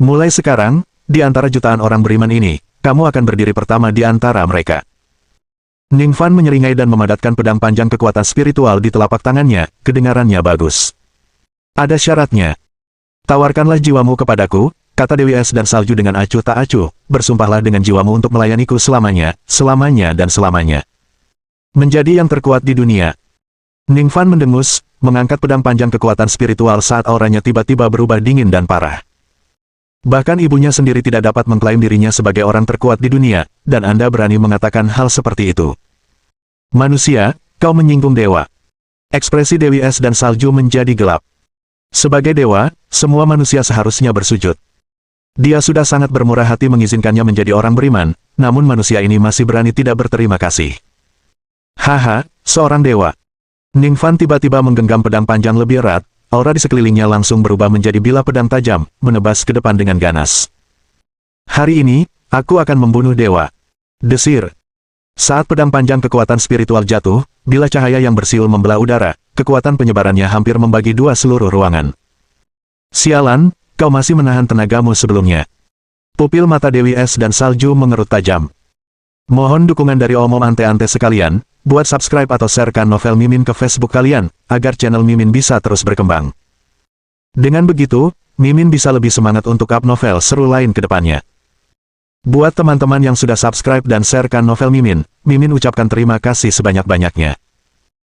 Mulai sekarang, di antara jutaan orang beriman ini, kamu akan berdiri pertama di antara mereka. Ning Fan menyeringai dan memadatkan pedang panjang kekuatan spiritual di telapak tangannya, kedengarannya bagus. Ada syaratnya. Tawarkanlah jiwamu kepadaku, kata Dewi Es dan Salju dengan acuh tak acuh, bersumpahlah dengan jiwamu untuk melayaniku selamanya, selamanya dan selamanya. Menjadi yang terkuat di dunia. Ning Fan mendengus, mengangkat pedang panjang kekuatan spiritual saat auranya tiba-tiba berubah dingin dan parah. Bahkan ibunya sendiri tidak dapat mengklaim dirinya sebagai orang terkuat di dunia, dan Anda berani mengatakan hal seperti itu. Manusia, kau menyinggung dewa. Ekspresi Dewi Es dan Salju menjadi gelap. Sebagai dewa, semua manusia seharusnya bersujud. Dia sudah sangat bermurah hati mengizinkannya menjadi orang beriman, namun manusia ini masih berani tidak berterima kasih. Haha, seorang dewa. Ning Fan tiba-tiba menggenggam pedang panjang lebih erat, aura di sekelilingnya langsung berubah menjadi bilah pedang tajam, menebas ke depan dengan ganas. Hari ini, aku akan membunuh dewa. Desir. Saat pedang panjang kekuatan spiritual jatuh, bilah cahaya yang bersiul membelah udara, kekuatan penyebarannya hampir membagi dua seluruh ruangan. Sialan, kau masih menahan tenagamu sebelumnya. Pupil mata Dewi Es dan Salju mengerut tajam. Mohon dukungan dari omom ante-ante sekalian, buat subscribe atau sharekan novel Mimin ke Facebook kalian, agar channel Mimin bisa terus berkembang. Dengan begitu, Mimin bisa lebih semangat untuk up novel seru lain ke depannya. Buat teman-teman yang sudah subscribe dan sharekan novel Mimin, Mimin ucapkan terima kasih sebanyak-banyaknya.